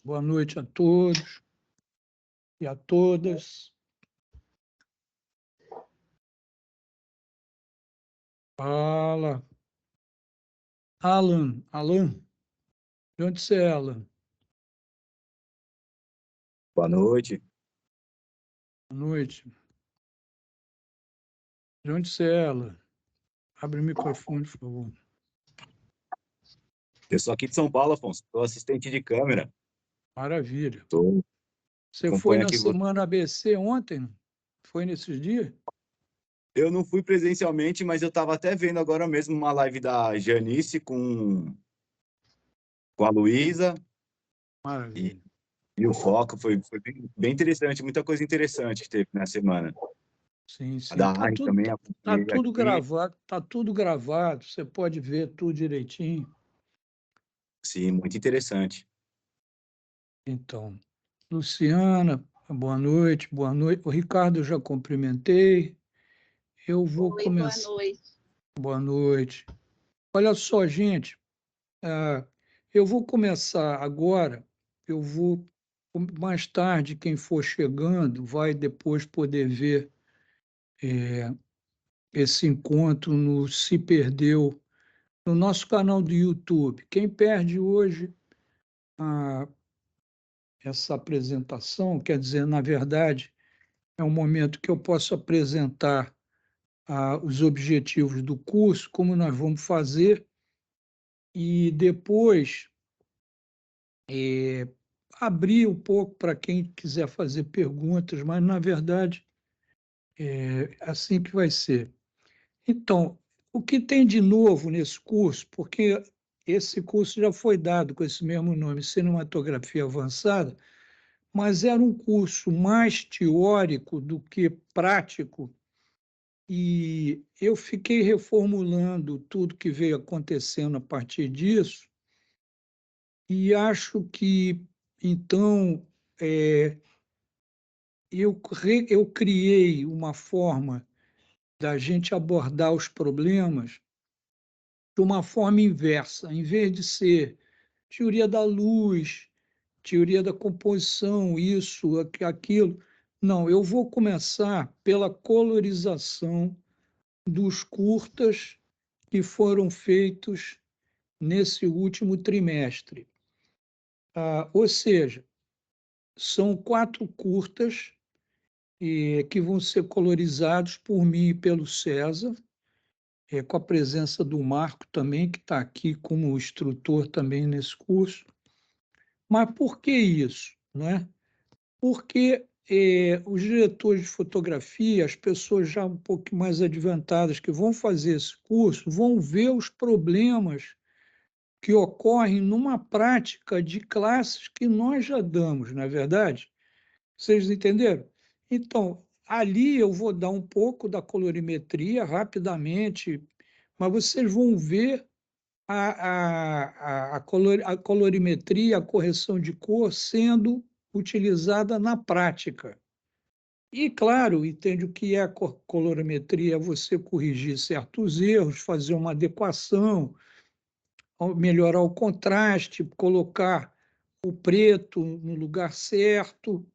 Boa noite a todos e a todas. Fala. Alan, de onde você é, Alan? Boa noite. Boa noite. De onde você é, Alan? Abre o microfone, por favor. Eu sou aqui de São Paulo, Afonso. Sou assistente de câmera. Maravilha. Você foi Acompanho na aqui. Semana ABC ontem? Foi nesses dias? Eu não fui presencialmente, mas eu estava até vendo agora mesmo uma live da Janice com a Luísa e, Maravilha. e o Foco. Foi bem interessante, muita coisa interessante que teve na semana. Sim, A sim. da Ari também acompanhei aqui. Tá tudo gravado, você pode ver tudo direitinho. Sim, muito interessante. Então, Luciana, boa noite, boa noite. O Ricardo eu já cumprimentei. Eu vou Oi, boa começar. noite. Boa noite. Olha só, gente, eu vou começar agora. Eu vou mais tarde, quem for chegando vai depois poder ver esse encontro no Se Perdeu no nosso canal do YouTube. Quem perde hoje ah, essa apresentação, quer dizer, na verdade, é um momento que eu posso apresentar os objetivos do curso, como nós vamos fazer, e depois abrir um pouco para quem quiser fazer perguntas, mas, na verdade, é assim que vai ser. Então, o que tem de novo nesse curso, porque esse curso já foi dado com esse mesmo nome, Cinematografia Avançada, mas era um curso mais teórico do que prático, e eu fiquei reformulando tudo que veio acontecendo a partir disso, e acho que, então, eu criei uma forma da gente abordar os problemas de uma forma inversa, em vez de ser teoria da luz, teoria da composição, isso, aquilo. Não, eu vou começar pela colorização dos curtas que foram feitos nesse último trimestre. Ou seja, são 4 curtas que vão ser colorizados por mim e pelo César, com a presença do Marco também, que está aqui como instrutor também nesse curso. Mas por que isso? Né? Porque os diretores de fotografia, as pessoas já um pouco mais advantadas que vão fazer esse curso, vão ver os problemas que ocorrem numa prática de classes que nós já damos, não é verdade? Vocês entenderam? Então, ali eu vou dar um pouco da colorimetria rapidamente, mas vocês vão ver a colorimetria, a correção de cor sendo utilizada na prática. E, claro, entende o que é a colorimetria, é você corrigir certos erros, fazer uma adequação, melhorar o contraste, colocar o preto no lugar certo,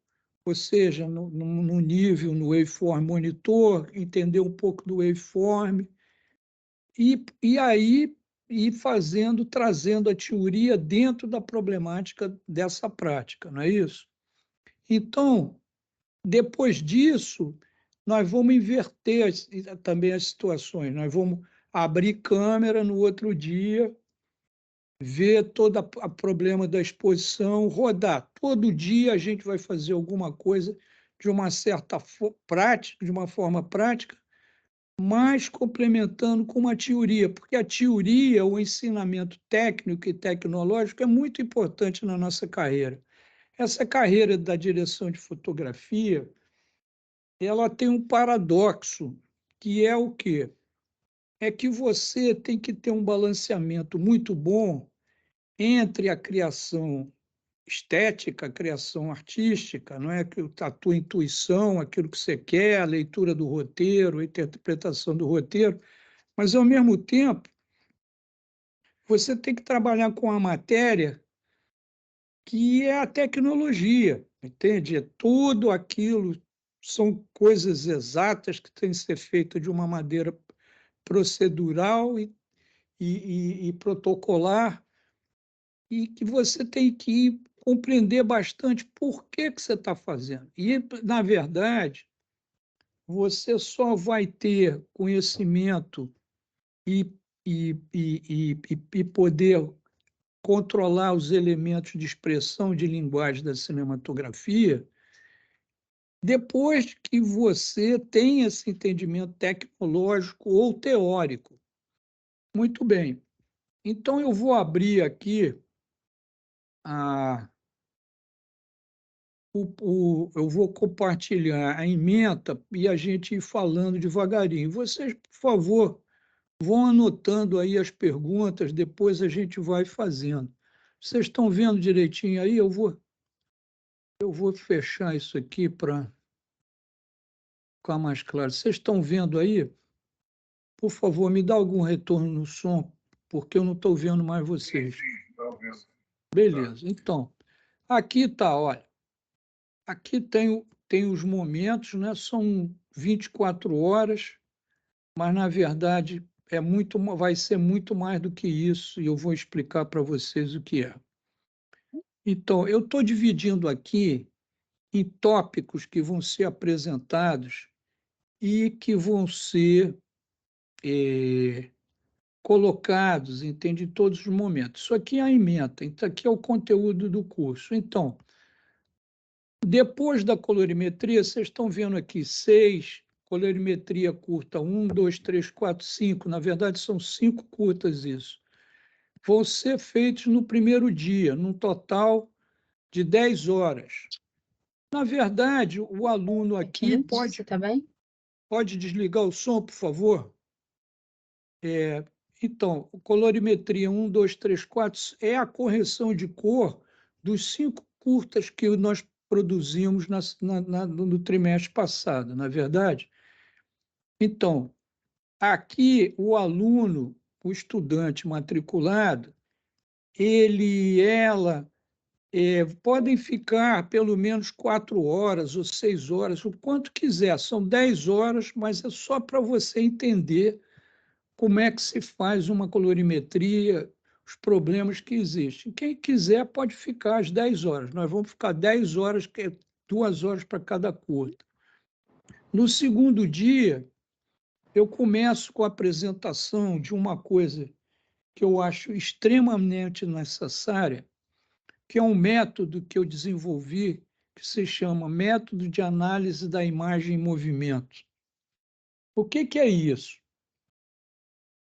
ou seja, no nível, no waveform monitor, entender um pouco do waveform, e aí ir fazendo, trazendo a teoria dentro da problemática dessa prática, não é isso? Então, depois disso, nós vamos inverter também as situações, nós vamos abrir câmera no outro dia, ver todo o problema da exposição, rodar. Todo dia a gente vai fazer alguma coisa de uma certa prática, de uma forma prática, mas complementando com uma teoria, porque a teoria, o ensinamento técnico e tecnológico é muito importante na nossa carreira. Essa carreira da direção de fotografia, ela tem um paradoxo, que é o quê? É que você tem que ter um balanceamento muito bom entre a criação estética, a criação artística, não é a tua intuição, aquilo que você quer, a leitura do roteiro, a interpretação do roteiro, mas, ao mesmo tempo, você tem que trabalhar com a matéria que é a tecnologia, entende? É tudo aquilo, são coisas exatas que têm que ser feitas de uma maneira procedural e protocolar, e que você tem que compreender bastante por que você está fazendo. E, na verdade, você só vai ter conhecimento e, e poder controlar os elementos de expressão de linguagem da cinematografia depois que você tem esse entendimento tecnológico ou teórico. Muito bem. Então, eu vou abrir aqui a, eu vou compartilhar a ementa e a gente ir falando devagarinho. Vocês, por favor, vão anotando aí as perguntas, depois a gente vai fazendo. Vocês estão vendo direitinho aí? Eu vou fechar isso aqui para ficar mais claro. Vocês estão vendo aí? Por favor, me dá algum retorno no som, porque eu não estou vendo mais vocês. Beleza, então, aqui está, olha, aqui tem os momentos, né? São 24 horas, mas, na verdade, vai ser muito mais do que isso, e eu vou explicar para vocês o que é. Então, eu estou dividindo aqui em tópicos que vão ser apresentados e que vão ser colocados, entende, em todos os momentos. Isso aqui é a ementa, então aqui é o conteúdo do curso. Então, depois da colorimetria, vocês estão vendo aqui 6, colorimetria curta 1, 2, 3, 4, 5, na verdade são 5 curtas isso. Vão ser feitos no primeiro dia, num total de 10 horas. Na verdade, o aluno aqui Você tá bem? pode desligar o som, por favor? Então, colorimetria 1, 2, 3, 4 é a correção de cor dos 5 curtas que nós produzimos no trimestre passado, não é verdade? Então, aqui o aluno, o estudante matriculado, ela podem ficar pelo menos 4 horas ou 6 horas, o quanto quiser. São 10 horas, mas é só para você entender como é que se faz uma colorimetria, os problemas que existem. Quem quiser pode ficar às 10 horas. Nós vamos ficar 10 horas, que é 2 horas para cada curta. No segundo dia, eu começo com a apresentação de uma coisa que eu acho extremamente necessária, que é um método que eu desenvolvi, que se chama Método de Análise da Imagem em Movimento. O que é isso?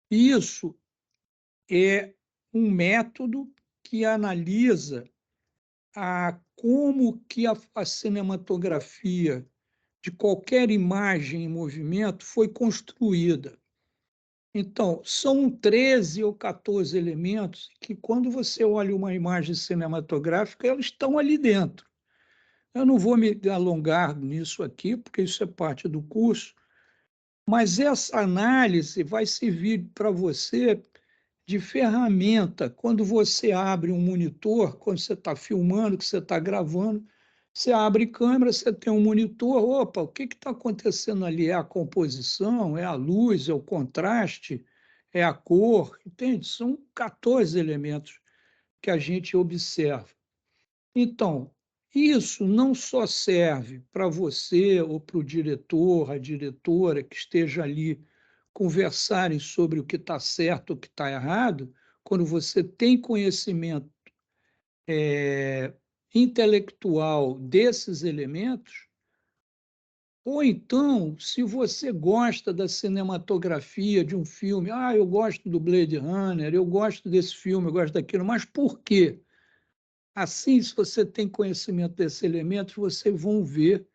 Isso é um método que analisa como que a cinematografia de qualquer imagem em movimento foi construída. Então, são 13 ou 14 elementos que, quando você olha uma imagem cinematográfica, eles estão ali dentro. Eu não vou me alongar nisso aqui, porque isso é parte do curso, mas essa análise vai servir para você de ferramenta. Quando você abre um monitor, quando você está filmando, que você está gravando, você abre câmera, você tem um monitor, opa, o que está acontecendo ali? É a composição, é a luz, é o contraste, é a cor, entende? São 14 elementos que a gente observa. Então, isso não só serve para você ou para o diretor, a diretora que esteja ali conversarem sobre o que está certo ou o que está errado, quando você tem conhecimento intelectual desses elementos, ou então, se você gosta da cinematografia de um filme, eu gosto do Blade Runner, eu gosto desse filme, eu gosto daquilo, mas por quê? Assim, se você tem conhecimento desses elementos, vocês vão ver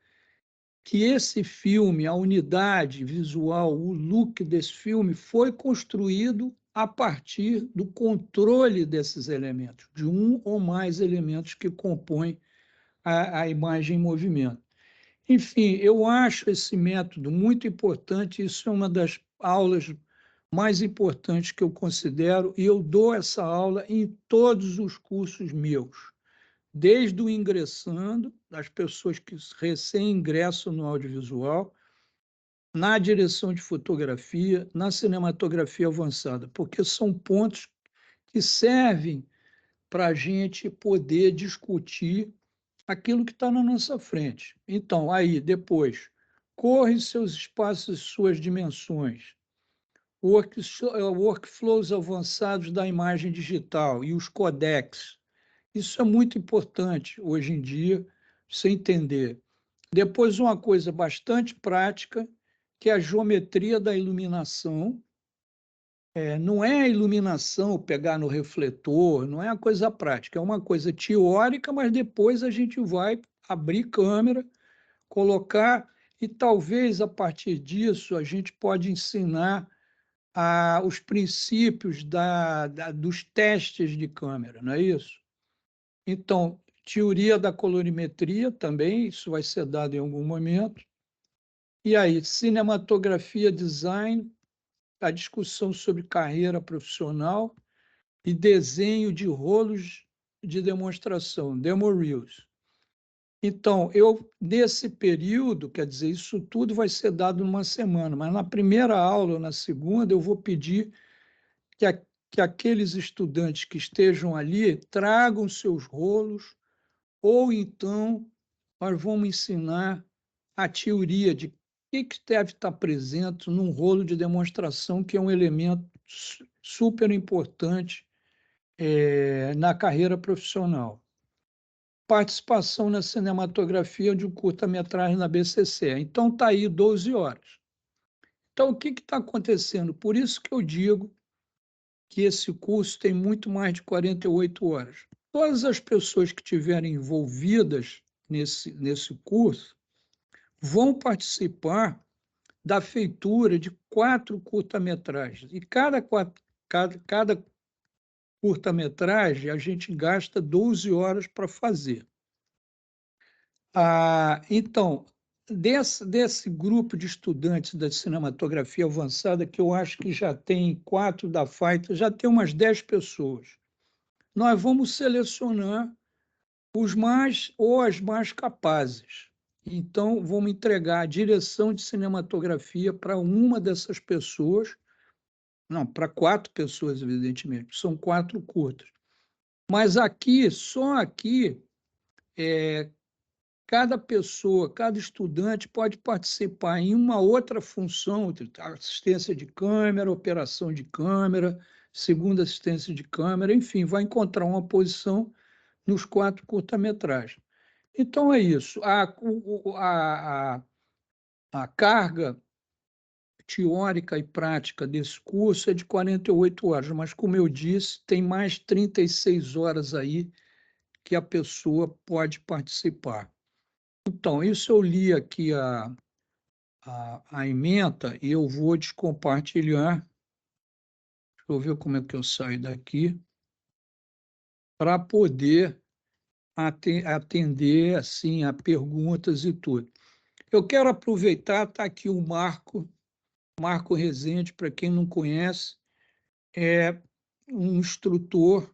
que esse filme, a unidade visual, o look desse filme foi construído a partir do controle desses elementos, de um ou mais elementos que compõem a imagem em movimento. Enfim, eu acho esse método muito importante, isso é uma das aulas mais importantes que eu considero, e eu dou essa aula em todos os cursos meus. desde o ingressando, das pessoas que recém ingressam no audiovisual, na direção de fotografia, na cinematografia avançada, porque são pontos que servem para a gente poder discutir aquilo que está na nossa frente. Então, aí, depois, corre seus espaços e suas dimensões, workflows avançados da imagem digital e os codecs. Isso é muito importante hoje em dia, você entender. Depois, uma coisa bastante prática, que é a geometria da iluminação. Não é a iluminação pegar no refletor, não é a coisa prática, é uma coisa teórica, mas depois a gente vai abrir câmera, colocar, e talvez a partir disso a gente pode ensinar os princípios dos testes de câmera, não é isso? Então, teoria da colorimetria também, isso vai ser dado em algum momento. E aí, cinematografia, design, a discussão sobre carreira profissional e desenho de rolos de demonstração, demo reels. Então, nesse período, quer dizer, isso tudo vai ser dado numa semana, mas na primeira aula, na segunda, eu vou pedir que aqueles estudantes que estejam ali tragam seus rolos, ou então nós vamos ensinar a teoria de o que deve estar presente num rolo de demonstração, que é um elemento super importante na carreira profissional. Participação na cinematografia de um curta-metragem na BCC. Então, está aí 12 horas. Então, o que está acontecendo? Por isso que eu digo que esse curso tem muito mais de 48 horas. Todas as pessoas que estiverem envolvidas nesse curso vão participar da feitura de 4 curta-metragens. E cada curta-metragem a gente gasta 12 horas para fazer. Então, desse grupo de estudantes da cinematografia avançada, que eu acho que já tem 4 da FAITA, já tem umas 10 pessoas. Nós vamos selecionar os mais ou as mais capazes. Então, vamos entregar a direção de cinematografia para uma dessas pessoas, não, para 4 pessoas, evidentemente, são 4 curtas. Mas aqui, só aqui, cada pessoa, cada estudante pode participar em uma outra função, assistência de câmera, operação de câmera, segunda assistência de câmera, enfim, vai encontrar uma posição nos 4 curta-metragens. Então é isso. A carga teórica e prática desse curso é de 48 horas, mas, como eu disse, tem mais 36 horas aí que a pessoa pode participar. Então, isso eu li aqui a ementa e eu vou descompartilhar. Deixa eu ver como é que eu saio daqui para poder atender assim a perguntas e tudo. Eu quero aproveitar, está aqui o Marco Rezende, para quem não conhece, é um instrutor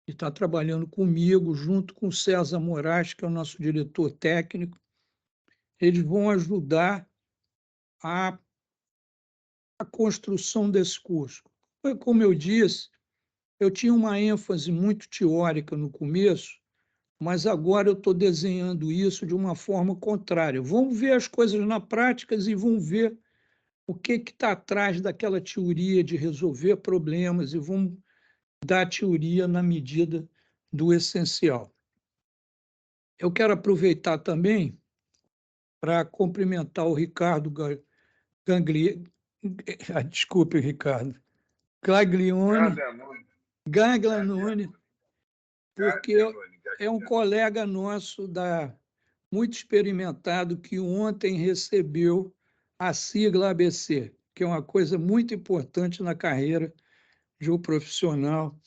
que está trabalhando comigo, junto com o César Moraes, que é o nosso diretor técnico. Eles vão ajudar a construção desse curso. Como eu disse, eu tinha uma ênfase muito teórica no começo, mas agora eu estou desenhando isso de uma forma contrária. Vamos ver as coisas na prática e vamos ver o que está atrás daquela teoria de resolver problemas e vamos dar teoria na medida do essencial. Eu quero aproveitar também para cumprimentar o Ricardo desculpe, Ricardo, Gaglianone, porque é um colega nosso muito experimentado que ontem recebeu a sigla ABC, que é uma coisa muito importante na carreira de um profissional.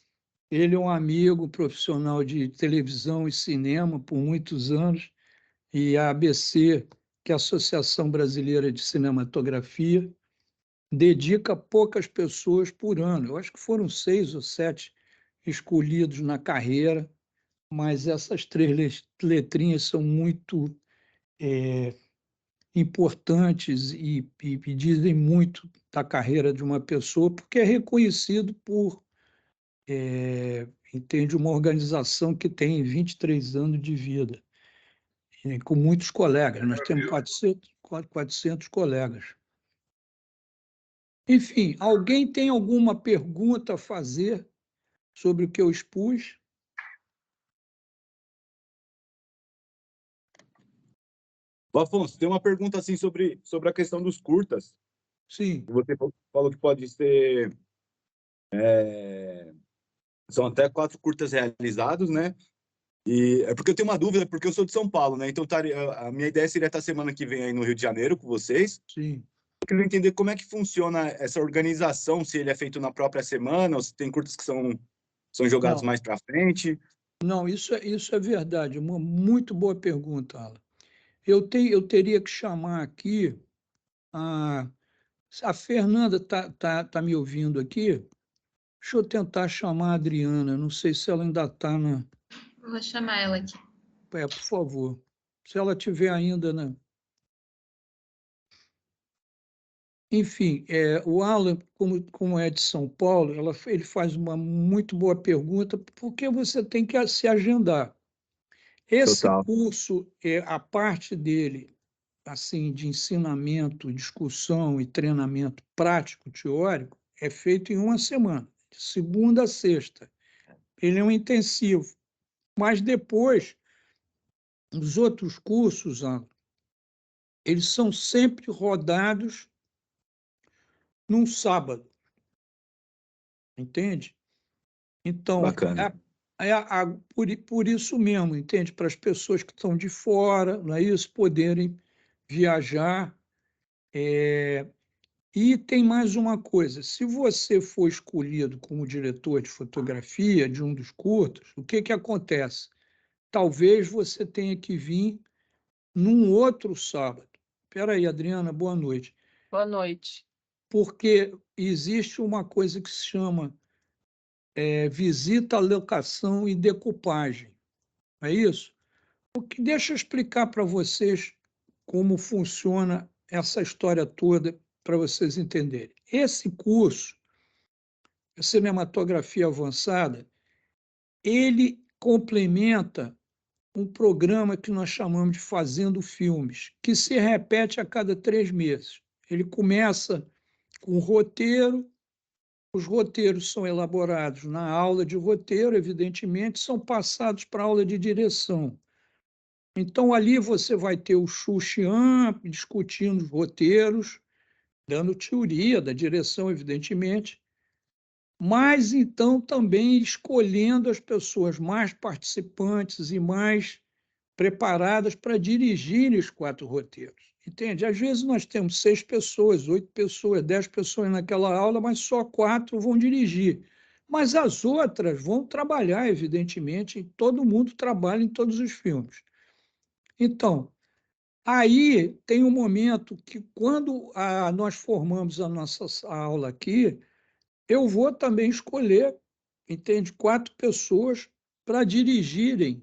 Ele é um amigo profissional de televisão e cinema por muitos anos, e a ABC, que é a Associação Brasileira de Cinematografia, dedica poucas pessoas por ano. Eu acho que foram 6 ou 7 escolhidos na carreira, mas essas três letrinhas são muito importantes e dizem muito da carreira de uma pessoa, porque é reconhecido por, entende, uma organização que tem 23 anos de vida, com muitos colegas. Nós temos 400 colegas. Enfim, alguém tem alguma pergunta a fazer sobre o que eu expus? Ô, Afonso, tem uma pergunta assim sobre a questão dos curtas. Sim. Você falou que pode ser. São até 4 curtas realizados, né? E é porque eu tenho uma dúvida, porque eu sou de São Paulo, né? Então a minha ideia seria estar semana que vem aí no Rio de Janeiro com vocês. Sim. Eu queria entender como é que funciona essa organização, se ele é feito na própria semana, ou se tem curtas que são jogados Não, mais para frente. não, isso é verdade. Uma muito boa pergunta, Alan. Eu teria que chamar aqui a, a Fernanda tá me ouvindo aqui? Deixa eu tentar chamar a Adriana. Não sei se ela ainda está na. Vou chamar ela aqui. Por favor. Se ela tiver ainda, né? Enfim, o Alan, como é de São Paulo, ele faz uma muito boa pergunta, porque você tem que se agendar. Esse Total. curso, a parte dele, assim, de ensinamento, discussão e treinamento prático, teórico, é feito em uma semana, de segunda a sexta. Ele é um intensivo. Mas depois, os outros cursos, Alan, eles são sempre rodados num sábado, entende? Então, Bacana. por isso mesmo, entende? Para as pessoas que estão de fora, não é isso? Poderem viajar. E tem mais uma coisa: se você for escolhido como diretor de fotografia de um dos curtas, o que acontece? Talvez você tenha que vir num outro sábado. Espera aí, Adriana, boa noite. Boa noite. Porque existe uma coisa que se chama visita, locação e decupagem. É isso? Deixa eu explicar para vocês como funciona essa história toda, para vocês entenderem. Esse curso, Cinematografia Avançada, ele complementa um programa que nós chamamos de Fazendo Filmes, que se repete a cada 3 meses. Ele começa com roteiro, os roteiros são elaborados na aula de roteiro, evidentemente, são passados para a aula de direção. Então, ali você vai ter o Xu Xian discutindo os roteiros, dando teoria da direção, evidentemente, mas então também escolhendo as pessoas mais participantes e mais preparadas para dirigirem os 4 roteiros. Entende? Às vezes nós temos 6 pessoas, 8 pessoas, 10 pessoas naquela aula, mas só 4 vão dirigir. Mas as outras vão trabalhar, evidentemente, e todo mundo trabalha em todos os filmes. Então, aí tem um momento que, quando nós formamos a nossa aula aqui, eu vou também escolher, entende, 4 pessoas para dirigirem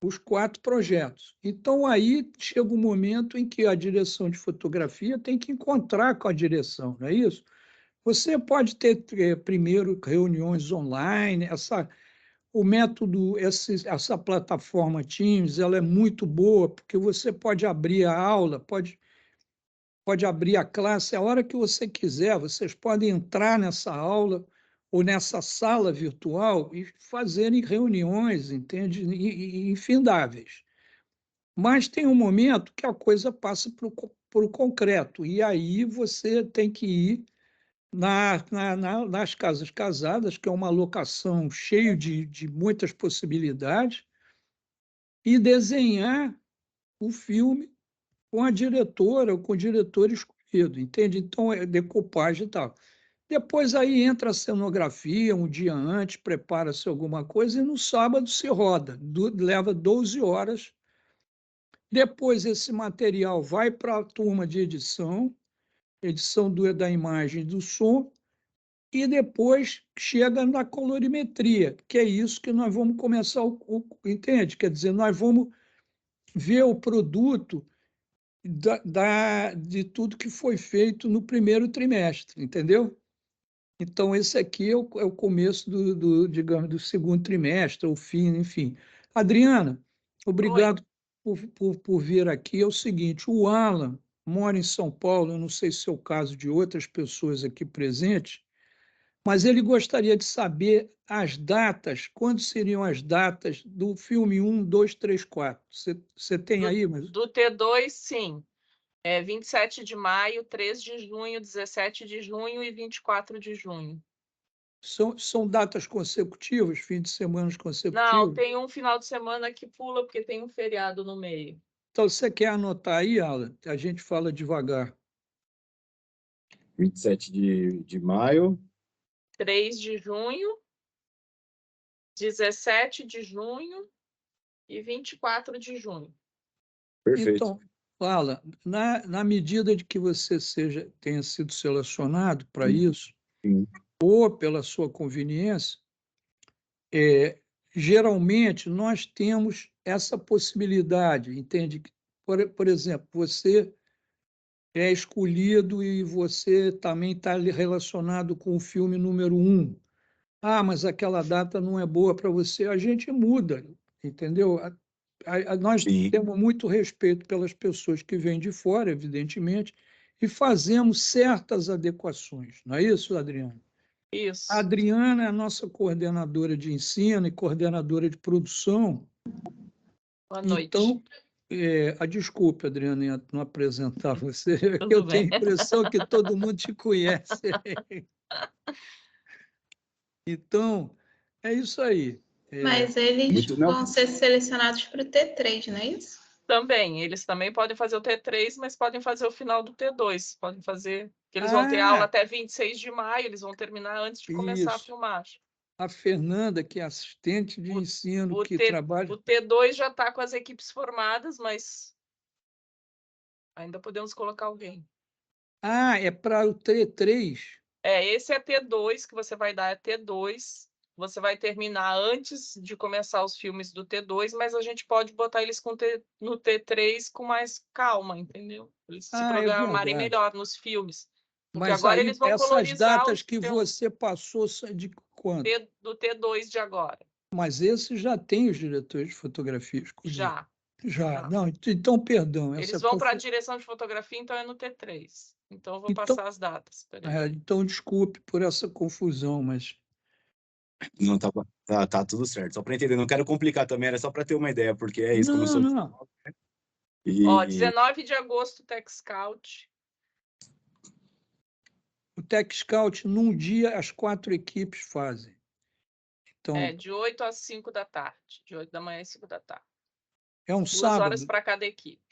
os 4 projetos. Então, aí chega um momento em que a direção de fotografia tem que encontrar com a direção, não é isso? Você pode ter, primeiro, reuniões online, o método, essa plataforma Teams, ela é muito boa, porque você pode abrir a aula, pode abrir a classe a hora que você quiser, vocês podem entrar nessa aula ou nessa sala virtual e fazerem reuniões, entende? Infindáveis. Mas tem um momento que a coisa passa para o concreto, e aí você tem que ir nas casas casadas, que é uma locação cheia de muitas possibilidades, e desenhar o filme com a diretora ou com o diretor escolhido, entende? Então, é decupagem e tal. Depois aí entra a cenografia, um dia antes, prepara-se alguma coisa, e no sábado se roda, leva 12 horas. Depois esse material vai para a turma de edição da imagem e do som, e depois chega na colorimetria, que é isso que nós vamos começar, entende? Quer dizer, nós vamos ver o produto de tudo que foi feito no primeiro trimestre, entendeu? Então, esse aqui é o começo digamos, do segundo trimestre, o fim, enfim. Adriana, Oi. obrigado por vir aqui. É o seguinte, o Alan mora em São Paulo, eu não sei se é o caso de outras pessoas aqui presentes, mas ele gostaria de saber as datas, quando seriam as datas do filme 1, 2, 3, 4. Você tem aí? Do T2, sim. 27 de maio, 3 de junho, 17 de junho e 24 de junho. São datas consecutivas, fins de semana Não, consecutivos? tem um final de semana que pula porque tem um feriado no meio. Então, você quer anotar aí, Alan? A gente fala devagar. 27 de maio. 3 de junho, 17 de junho e 24 de junho. Perfeito. Então, Alan, na medida de que você tenha sido selecionado para isso, Sim. ou pela sua conveniência, geralmente nós temos essa possibilidade, entende? Por exemplo, você é escolhido e você também está relacionado com o filme número 1. Ah, mas aquela data não é boa para você. A gente muda, entendeu? Nós Sim. temos muito respeito pelas pessoas que vêm de fora, evidentemente, e fazemos certas adequações. Não é isso, Adriana? A Isso. Adriana é a nossa coordenadora de ensino e coordenadora de produção. Boa noite. Então, desculpe, Adriana, em não apresentar você. Eu Tudo tenho bem. a impressão que todo mundo te conhece. Então, é isso aí. Mas eles Muito não. vão ser selecionados para o T3, não é isso? Também, eles também podem fazer o T3, mas podem fazer o final do T2. Podem fazer, que eles vão ter aula Ah, até 26 de maio, eles vão terminar antes de começar a isso. filmagem. A Fernanda, que é assistente de ensino, O, que T, trabalha. o T2 já está com as equipes formadas, mas ainda podemos colocar alguém. Ah, é para o T3. Esse é T2 que você vai dar, é T2. Você vai terminar antes de começar os filmes do T2, mas a gente pode botar eles no T3 com mais calma, entendeu? Eles se Ah, é programarem verdade. melhor nos filmes. Porque Mas agora aí, eles vão essas colorizar datas que você passou são de quando? do T2 de agora. Mas esse já tem os diretores de fotografia escolhidos. Já. Já. Não, então, perdão. Eles vão para a direção de fotografia, então é no T3. Então, eu vou Então, passar as datas. Peraí. então, desculpe por essa confusão, mas Não, tá tudo certo. Só para entender, não quero complicar também, era só para ter uma ideia, porque é isso, como eu não, sou. não. Ó, E 19 de agosto, Tech Scout. O Tech Scout, num dia, as 4 equipes fazem. Então, De 8 às 5 da tarde. De 8 da manhã às 5 da tarde. é um 2 horas sábado. para cada equipe.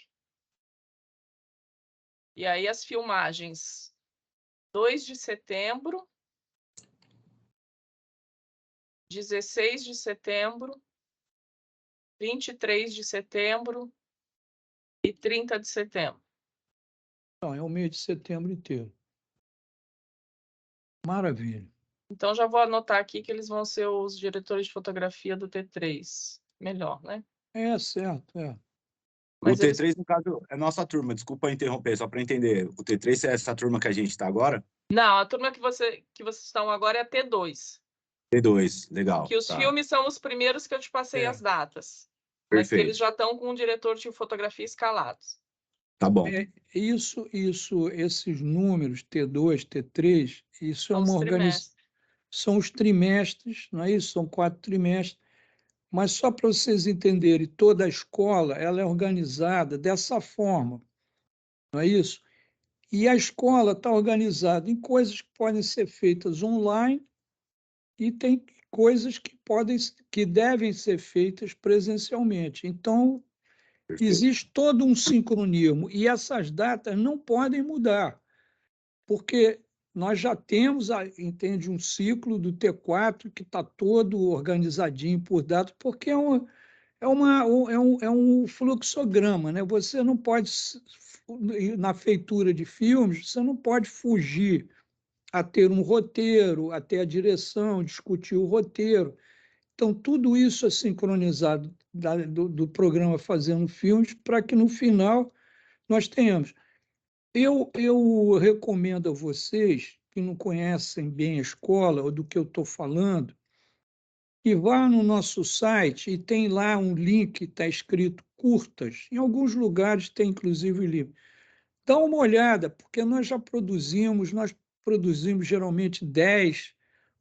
E aí as filmagens 2 de setembro, 16 de setembro, 23 de setembro e 30 de setembro. Então, é o mês de setembro inteiro. Maravilha. Então, já vou anotar aqui que eles vão ser os diretores de fotografia do T3. Melhor, né? É, certo, é. o Mas eles... T3, no caso, é nossa turma, desculpa interromper, só para entender. O T3 é essa turma que a gente está agora? Não, a turma que vocês estão agora é a T2. T2, legal. Que os Tá. filmes são os primeiros que eu te passei as datas. Mas que eles Perfeito. já estão com um diretor de fotografia escalados. Tá bom. Esses números, T2, T3, isso é São uma os organização. trimestres. São os trimestres, não é isso? São 4 trimestres. Mas só para vocês entenderem, toda a escola ela é organizada dessa forma, não é isso? E a escola está organizada em coisas que podem ser feitas online e tem coisas que devem ser feitas presencialmente. Então, Perfeito. existe todo um sincronismo e essas datas não podem mudar, porque nós já temos, entende, um ciclo do T4 que está todo organizadinho por datas, porque é um fluxograma, né? Você não pode, na feitura de filmes, você não pode fugir a ter um roteiro, a ter a direção, discutir o roteiro. Então, tudo isso é sincronizado do programa Fazendo Filmes para que, no final, nós tenhamos. Eu recomendo a vocês que não conhecem bem a escola ou do que eu estou falando, que vá no nosso site e tem lá um link que está escrito curtas. Em alguns lugares tem, inclusive, o livro. Dá uma olhada, porque nós produzimos geralmente 10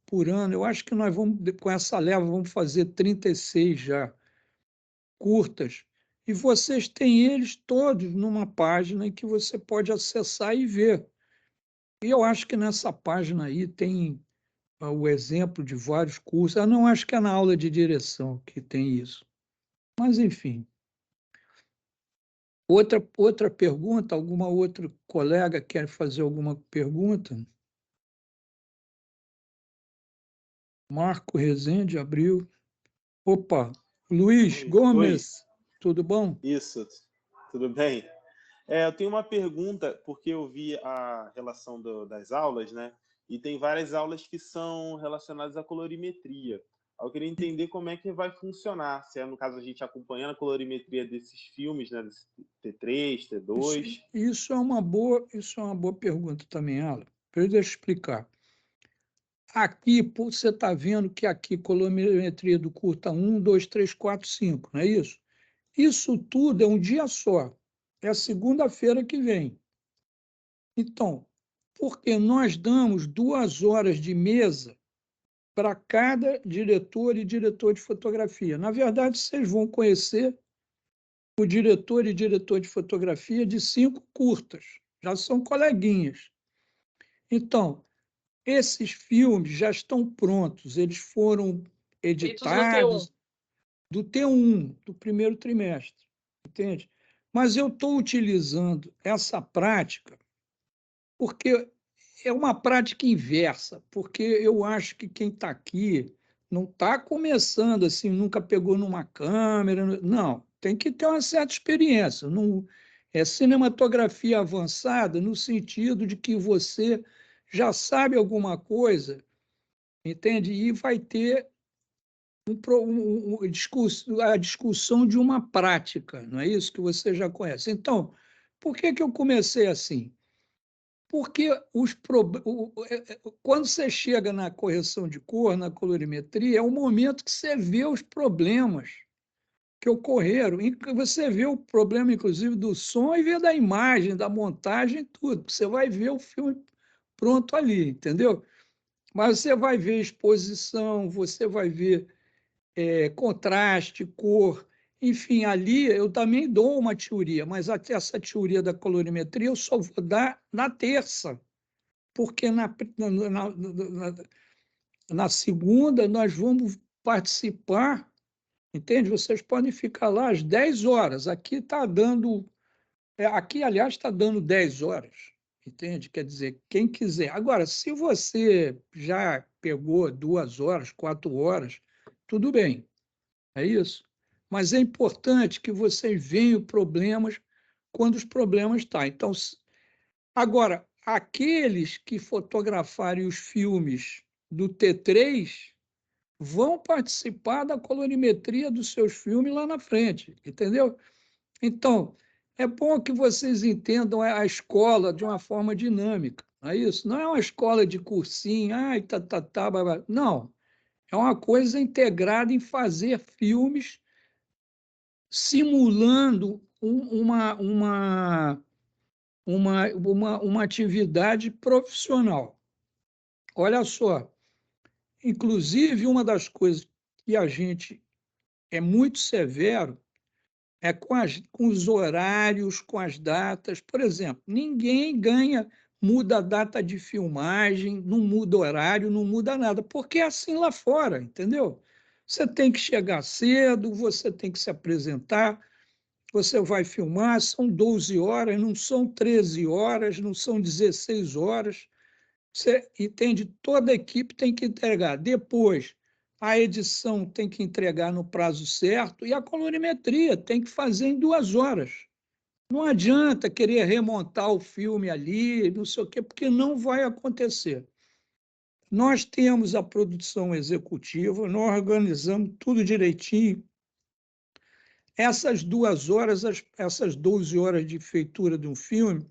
por ano. Eu acho que nós vamos, com essa leva, vamos fazer 36 já, curtas. E vocês têm eles todos numa página em que você pode acessar e ver. E eu acho que nessa página aí tem o exemplo de vários cursos. Eu não acho que é na aula de direção que tem isso. Mas, enfim. Outra pergunta? Alguma outra colega quer fazer alguma pergunta? Marco Rezende abriu. Opa, Luiz Oi. Gomes, tudo bom? Isso, tudo bem? Eu tenho uma pergunta, porque eu vi a relação das aulas, né? E tem várias aulas que são relacionadas à colorimetria. Eu queria entender como é que vai funcionar, se é, no caso, a gente acompanhando a colorimetria desses filmes, né? Desse T3, T2. Isso é uma boa pergunta também, Alan. Deixa eu explicar. Aqui, você está vendo que aqui, colorimetria do curta 1, 2, 3, 4, 5, não é isso? Isso tudo é um dia só. É a segunda-feira que vem. Então, porque nós damos 2 horas de mesa para cada diretor e diretor de fotografia. Na verdade, vocês vão conhecer o diretor e diretor de fotografia de 5 curtas. Já são coleguinhas. Então, esses filmes já estão prontos, eles foram editados do T1, do primeiro trimestre, entende? Mas eu estou utilizando essa prática porque é uma prática inversa, porque eu acho que quem está aqui não está começando assim, nunca pegou numa câmera, não, tem que ter uma certa experiência. Não, é cinematografia avançada no sentido de que você já sabe alguma coisa, entende? E vai ter a discussão de uma prática, não é isso que você já conhece. Então, por que eu comecei assim? Porque quando você chega na correção de cor, na colorimetria, é o momento que você vê os problemas que ocorreram. E você vê o problema, inclusive, do som e vê da imagem, da montagem, tudo. Você vai ver o filme pronto ali, entendeu? Mas você vai ver exposição, você vai ver contraste, cor. Enfim, ali eu também dou uma teoria, mas essa teoria da colorimetria eu só vou dar na terça, porque na segunda nós vamos participar, entende? Vocês podem ficar lá às 10 horas. Aqui está dando. Aqui, aliás, está dando 10 horas, entende? Quer dizer, quem quiser. Agora, se você já pegou 2 horas, 4 horas, tudo bem, é isso. Mas é importante que vocês vejam problemas quando os problemas estão. Então, agora, aqueles que fotografarem os filmes do T3 vão participar da colorimetria dos seus filmes lá na frente, entendeu? Então, é bom que vocês entendam a escola de uma forma dinâmica, não é isso? Não é uma escola de cursinho, ai, blá, blá. Não, é uma coisa integrada em fazer filmes simulando uma atividade profissional. Olha só, inclusive, uma das coisas que a gente é muito severo é com os horários, com as datas. Por exemplo, ninguém muda a data de filmagem, não muda horário, não muda nada, porque é assim lá fora, entendeu? Você tem que chegar cedo, você tem que se apresentar, você vai filmar, são 12 horas, não são 13 horas, não são 16 horas. Você entende? Toda a equipe tem que entregar. Depois, a edição tem que entregar no prazo certo e a colorimetria tem que fazer em 2 horas. Não adianta querer remontar o filme ali, não sei o quê, porque não vai acontecer. Nós temos a produção executiva, nós organizamos tudo direitinho. Essas 2 horas, essas 12 horas de feitura de um filme,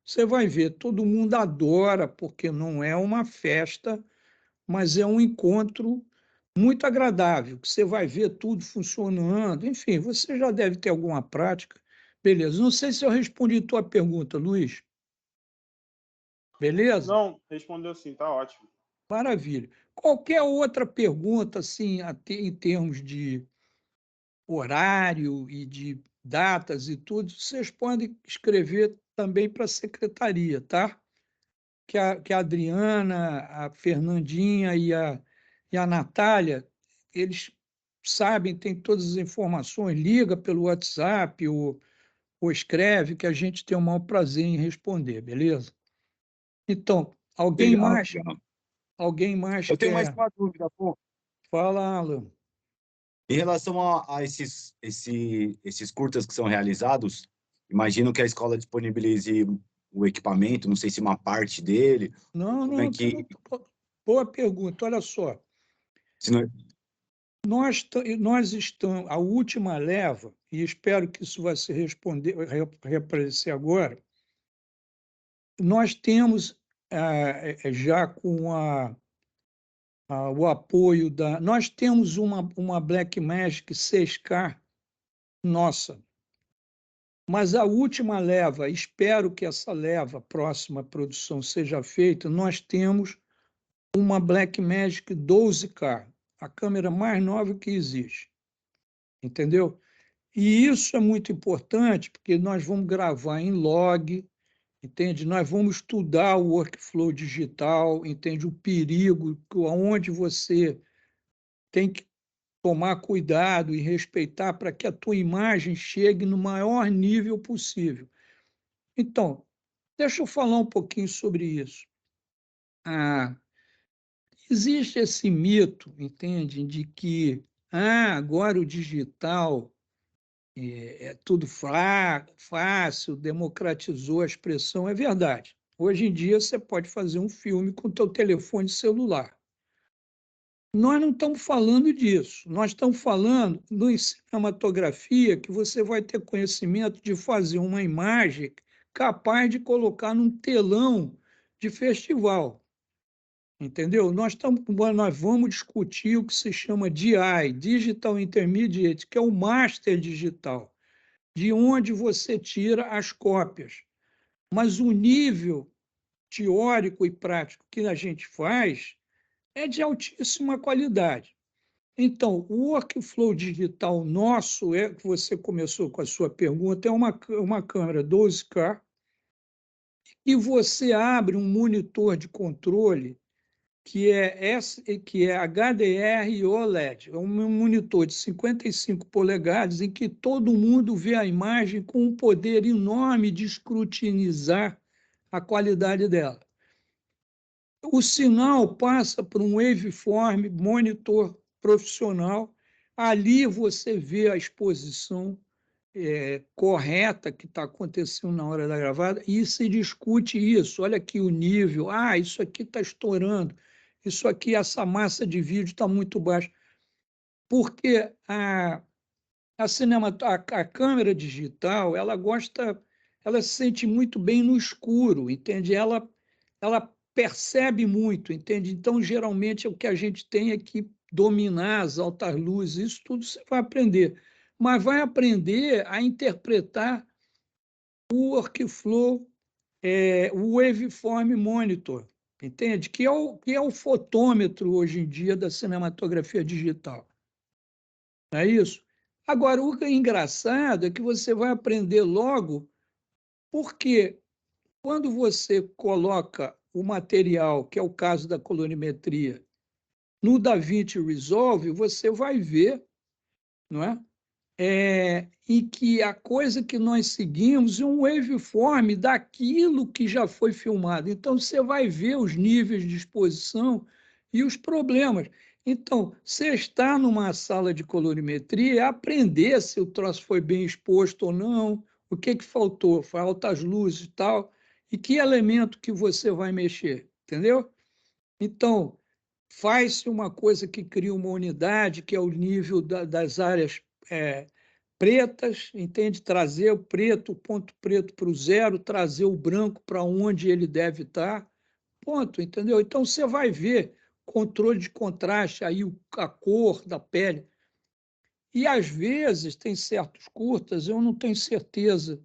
você vai ver, todo mundo adora, porque não é uma festa, mas é um encontro muito agradável, que você vai ver tudo funcionando. Enfim, você já deve ter alguma prática. Beleza. Não sei se eu respondi tua pergunta, Luiz. Beleza? Não, respondeu sim, tá ótimo. Maravilha. Qualquer outra pergunta, assim, em termos de horário e de datas e tudo, vocês podem escrever também para a secretaria, tá? Que a Adriana, a Fernandinha e a Natália, eles sabem, têm todas as informações, liga pelo WhatsApp ou escreve, que a gente tem o maior prazer em responder, beleza? Então, Legal, legal. alguém mais Eu tenho mais quer? uma dúvida, pô. Fala, Alan. Em relação a esses curtas que são realizados, imagino que a escola disponibilize o equipamento, não sei se uma parte dele, Não, como é não, que... boa pergunta. Olha só, Se não, nós estamos, a última leva, e espero que isso vai se reaparecer agora, nós temos já com o apoio da. Nós temos uma Blackmagic 6K nossa, mas a última leva, espero que essa leva, próxima produção seja feita, nós temos uma Blackmagic 12K, a câmera mais nova que existe, entendeu? E isso é muito importante, porque nós vamos gravar em log, entende? Nós vamos estudar o workflow digital, entende? O perigo, onde você tem que tomar cuidado e respeitar para que a tua imagem chegue no maior nível possível. Então, deixa eu falar um pouquinho sobre isso. Existe esse mito, entende, de que agora o digital é tudo fácil, democratizou a expressão. É verdade. Hoje em dia você pode fazer um filme com o teu telefone celular. Nós não estamos falando disso. Nós estamos falando em cinematografia que você vai ter conhecimento de fazer uma imagem capaz de colocar num telão de festival. Entendeu? Nós vamos discutir o que se chama DI, Digital Intermediate, que é o master digital, de onde você tira as cópias. Mas o nível teórico e prático que a gente faz é de altíssima qualidade. Então, o workflow digital nosso, que você começou com a sua pergunta, é uma câmera 12K e você abre um monitor de controle que é HDR e OLED. É um monitor de 55 polegadas em que todo mundo vê a imagem com um poder enorme de escrutinizar a qualidade dela. O sinal passa por um waveform monitor profissional. Ali você vê a exposição correta que está acontecendo na hora da gravada e se discute isso. Olha aqui o nível. Isso aqui está estourando. Isso aqui, essa massa de vídeo está muito baixa. Porque a câmera digital, ela se sente muito bem no escuro, entende? Ela percebe muito, entende? Então, geralmente, o que a gente tem é que dominar as altas luzes, isso tudo você vai aprender. Mas vai aprender a interpretar o workflow, o waveform monitor, entende? Que é o fotômetro, hoje em dia, da cinematografia digital. Não é isso? Agora, o que é engraçado é que você vai aprender logo, porque quando você coloca o material, que é o caso da colorimetria, no DaVinci Resolve, você vai ver, não é? E que a coisa que nós seguimos é um waveform daquilo que já foi filmado. Então, você vai ver os níveis de exposição e os problemas. Então, você está numa sala de colorimetria, é aprender se o troço foi bem exposto ou não, o que faltou, falta as luzes e tal, e que elemento que você vai mexer, entendeu? Então, faz-se uma coisa que cria uma unidade, que é o nível das áreas pretas, entende? Trazer o preto, o ponto preto para o zero, trazer o branco para onde ele deve estar, ponto, entendeu? Então, você vai ver controle de contraste, aí a cor da pele. E, às vezes, tem certos curtas, eu não tenho certeza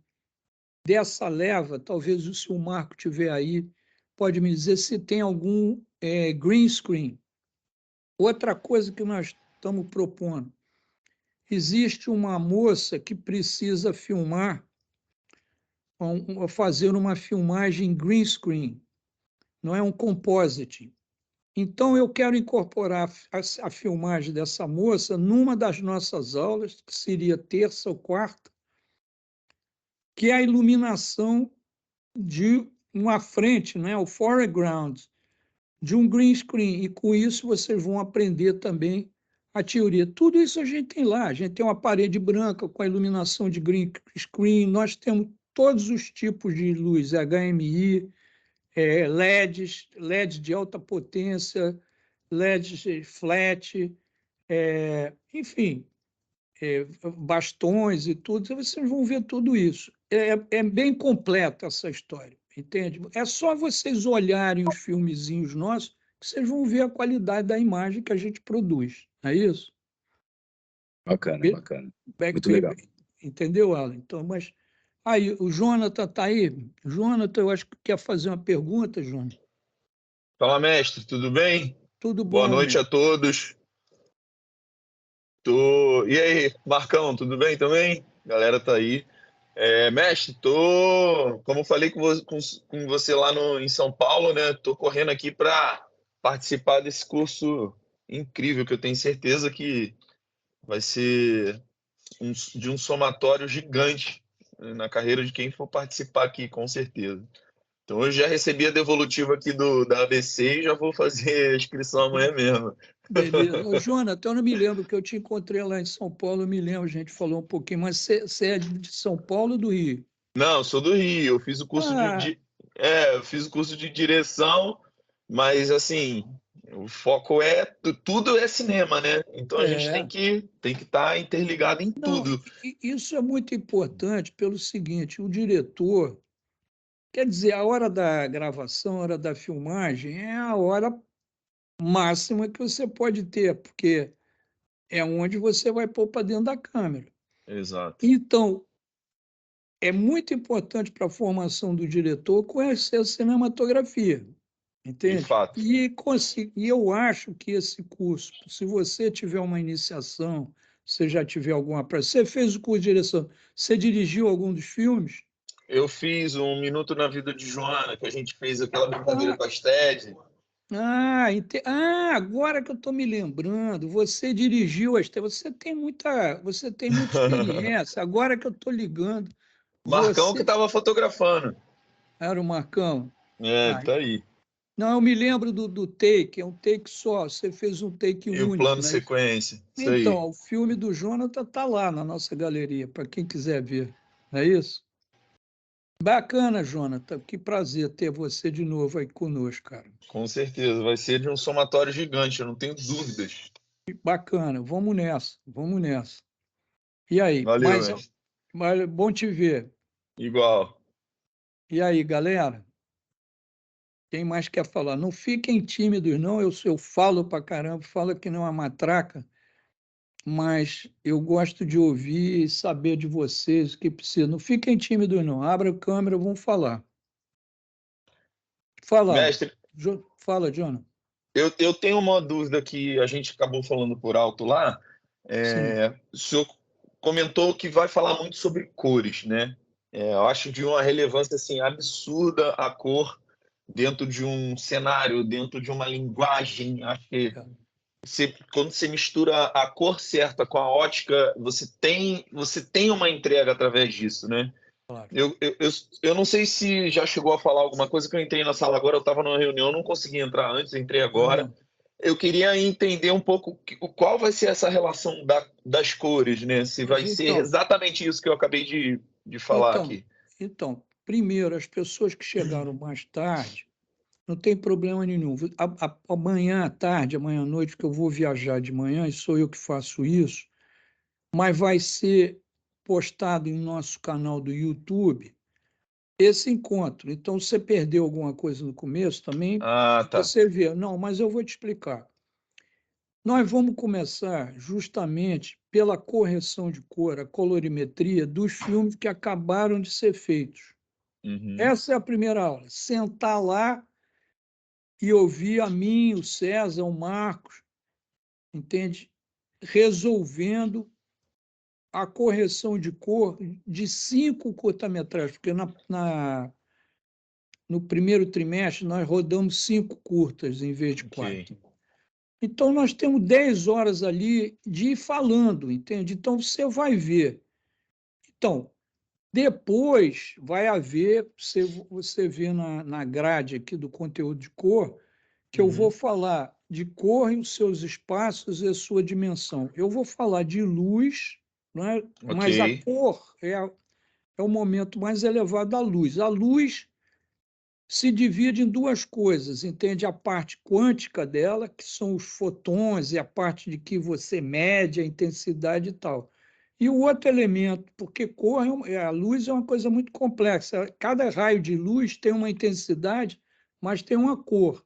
dessa leva, talvez o seu Marco tiver aí, pode me dizer se tem algum green screen. Outra coisa que nós estamos propondo, existe uma moça que precisa filmar, fazer uma filmagem green screen, não é um composite. Então, eu quero incorporar a filmagem dessa moça numa das nossas aulas, que seria terça ou quarta, que é a iluminação de uma frente, né, o foreground, de um green screen. E com isso vocês vão aprender também a teoria. Tudo isso a gente tem lá. A gente tem uma parede branca com a iluminação de green screen. Nós temos todos os tipos de luz, HMI, LEDs de alta potência, LEDs flat, enfim, bastões e tudo. Vocês vão ver tudo isso. É bem completa essa história, entende? É só vocês olharem os filmezinhos nossos que vocês vão ver a qualidade da imagem que a gente produz. Não é isso? Bacana, bacana. Muito legal. Entendeu, Alan? Então, mas aí, o Jonathan está aí. Jonathan, eu acho que quer fazer uma pergunta, Jonathan. Fala, mestre, tudo bem? Tudo bom? Boa noite a todos. E aí, Marcão, tudo bem também? Galera tá aí. Mestre, como falei com você lá em São Paulo, né? Tô correndo aqui para participar desse curso incrível que eu tenho certeza que vai ser de um somatório gigante na carreira de quem for participar aqui, com certeza. Então, eu já recebi a devolutiva aqui da ABC e já vou fazer a inscrição amanhã mesmo. Beleza. Ô, Jonathan, eu não me lembro que eu te encontrei lá em São Paulo, eu me lembro, a gente falou um pouquinho, mas você é de São Paulo ou do Rio? Não, eu sou do Rio, eu fiz o curso eu fiz o curso de direção, mas assim, o foco tudo é cinema, né? Então a gente tem que estar interligado em tudo. Isso é muito importante pelo seguinte, o diretor, quer dizer, a hora da gravação, a hora da filmagem é a hora máxima que você pode ter, porque é onde você vai pôr para dentro da câmera. Exato. Então, é muito importante para a formação do diretor conhecer a cinematografia, entende? De fato. E eu acho que esse curso, se você tiver uma iniciação, você já tiver alguma... Você fez o curso de direção, você dirigiu algum dos filmes? Eu fiz Um Minuto na Vida de Joana, que a gente fez aquela brincadeira com as TED. Agora que eu estou me lembrando, você dirigiu você tem muita experiência. Agora que eu estou ligando, Marcão que estava fotografando. Era o Marcão? Tá aí. Não, eu me lembro do take, é um take só. Você fez um take E único. o plano né? sequência. Isso então, aí. o filme do Jonathan está lá na nossa galeria, para quem quiser ver. Não é isso? Bacana, Jonathan. Que prazer ter você de novo aí conosco, cara. Com certeza. Vai ser de um somatório gigante, eu não tenho dúvidas. Bacana. Vamos nessa. Vamos nessa. E aí? Valeu, mas bom te ver. Igual. E aí, galera? Quem mais quer falar? Não fiquem tímidos, não. Eu falo pra caramba, falo que não é uma matraca, mas eu gosto de ouvir e saber de vocês o que precisa. Não fiquem tímidos, não. Abra a câmera, vamos falar. Fala. Mestre, fala, Jonathan. Eu tenho uma dúvida que a gente acabou falando por alto lá. O senhor comentou que vai falar muito sobre cores, né? Eu acho de uma relevância assim, absurda a cor dentro de um cenário, dentro de uma linguagem. Acho que quando você mistura a cor certa com a ótica, você tem uma entrega através disso, né? Claro. Eu não sei se já chegou a falar alguma coisa, que eu entrei na sala agora, eu estava numa reunião, não consegui entrar antes, entrei agora. Eu queria entender um pouco qual vai ser essa relação das cores, né? Se vai ser exatamente isso que eu acabei de falar aqui. Então, primeiro, as pessoas que chegaram mais tarde, Não tem problema nenhum. Amanhã à tarde, amanhã à noite, que eu vou viajar de manhã, e sou eu que faço isso, mas vai ser postado em nosso canal do YouTube esse encontro. Então, se você perdeu alguma coisa no começo também, Ah, tá. você vê. Não, mas eu vou te explicar. Nós vamos começar justamente pela correção de cor, a colorimetria dos filmes que acabaram de ser feitos. Uhum. Essa é a primeira aula. Sentar lá e ouvir a mim, o César, o Marcos, entende? Resolvendo a correção de cor de 5 curta-metragens, porque no primeiro trimestre nós rodamos 5 curtas em vez de 4. Ok. Então, nós temos 10 horas ali de ir falando, entende? Então, você vai ver. Então, depois vai haver, você vê na grade aqui do conteúdo de cor, que eu vou falar de cor e os seus espaços e a sua dimensão. Eu vou falar de luz, né? Mas a Ok. cor é o momento mais elevado da luz. A luz se divide em duas coisas, entende? A parte quântica dela, que são os fotons, e a parte de que você mede a intensidade e tal. E o outro elemento, porque cor, a luz é uma coisa muito complexa. Cada raio de luz tem uma intensidade, mas tem uma cor.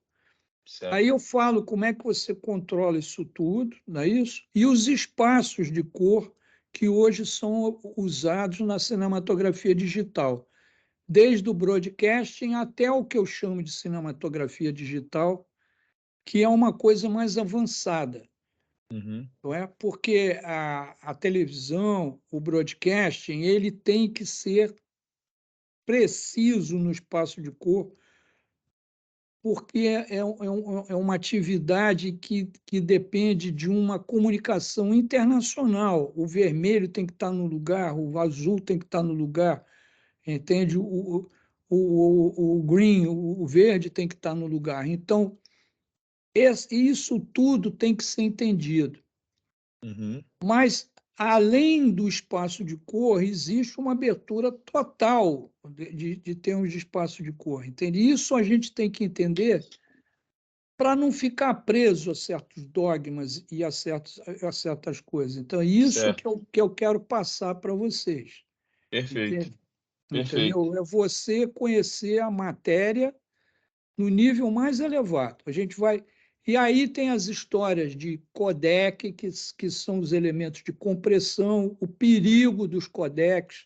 Certo. Aí eu falo como é que você controla isso tudo, não é isso? E os espaços de cor que hoje são usados na cinematografia digital, desde o broadcasting até o que eu chamo de cinematografia digital, que é uma coisa mais avançada, Uhum. não é? Porque a televisão, o broadcasting, ele tem que ser preciso no espaço de cor, porque é uma atividade que depende de uma comunicação internacional. O vermelho tem que estar no lugar, o azul tem que estar no lugar, entende? O green, o verde tem que estar no lugar. Então, isso tudo tem que ser entendido. Uhum. Mas, além do espaço de cor, existe uma abertura total de termos de espaço de cor, entende? Isso a gente tem que entender para não ficar preso a certos dogmas e a certas coisas. Então, isso Certo. que eu quero passar para vocês. Perfeito. Entende? Perfeito. Entendeu? É você conhecer a matéria no nível mais elevado. A gente vai. E aí tem as histórias de codec, que são os elementos de compressão, o perigo dos codecs,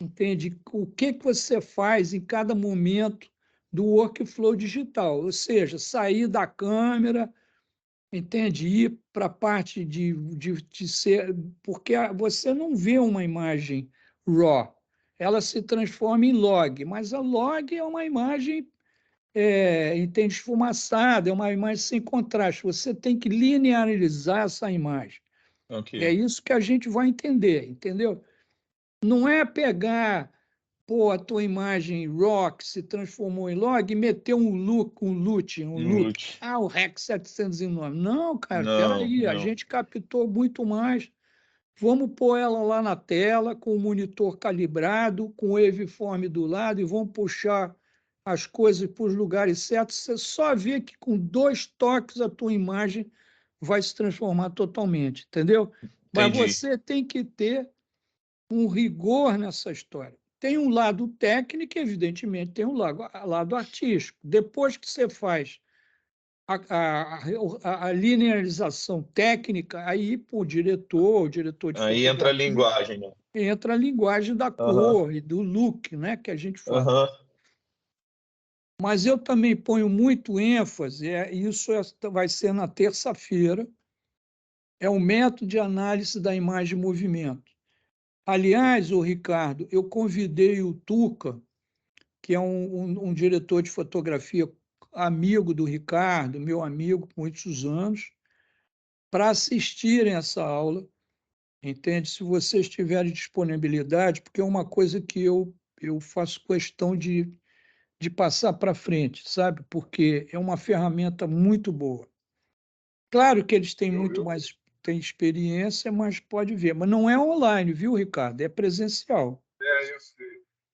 entende? O que você faz em cada momento do workflow digital, ou seja, sair da câmera, entende? Ir para a parte de ser. Porque você não vê uma imagem RAW, ela se transforma em log, mas a log é uma imagem entende, esfumaçada, é uma imagem sem contraste. Você tem que linearizar essa imagem. Ok. É isso que a gente vai entender, entendeu? Não é pegar, pô, a tua imagem RAW que se transformou em log e meter um look. Lute. O REC 709. Não, cara, Não, peraí, a não. gente captou muito mais. Vamos pôr ela lá na tela, com o monitor calibrado, com o waveform do lado, e vamos puxar as coisas para os lugares certos. Você só vê que com 2 toques a tua imagem vai se transformar totalmente, entendeu? Mas Entendi. você tem que ter um rigor nessa história. Tem um lado técnico, evidentemente, tem um lado artístico. Depois que você faz a linearização técnica, aí o diretor de Aí entra a fotografia, linguagem, né? entra a linguagem da Aham. cor e do look, né, que a gente fala. Aham. Mas eu também ponho muito ênfase, isso vai ser na terça-feira, é o método de análise da imagem em movimento. Aliás, o Ricardo, eu convidei o Tuca, que é um diretor de fotografia amigo do Ricardo, meu amigo por muitos anos, para assistirem essa aula, entende? Se vocês tiverem disponibilidade, porque é uma coisa que eu faço questão de passar para frente, sabe? Porque é uma ferramenta muito boa. Claro que eles têm muito mais têm experiência, mas pode ver. Mas não é online, viu, Ricardo? É presencial. Eu sei.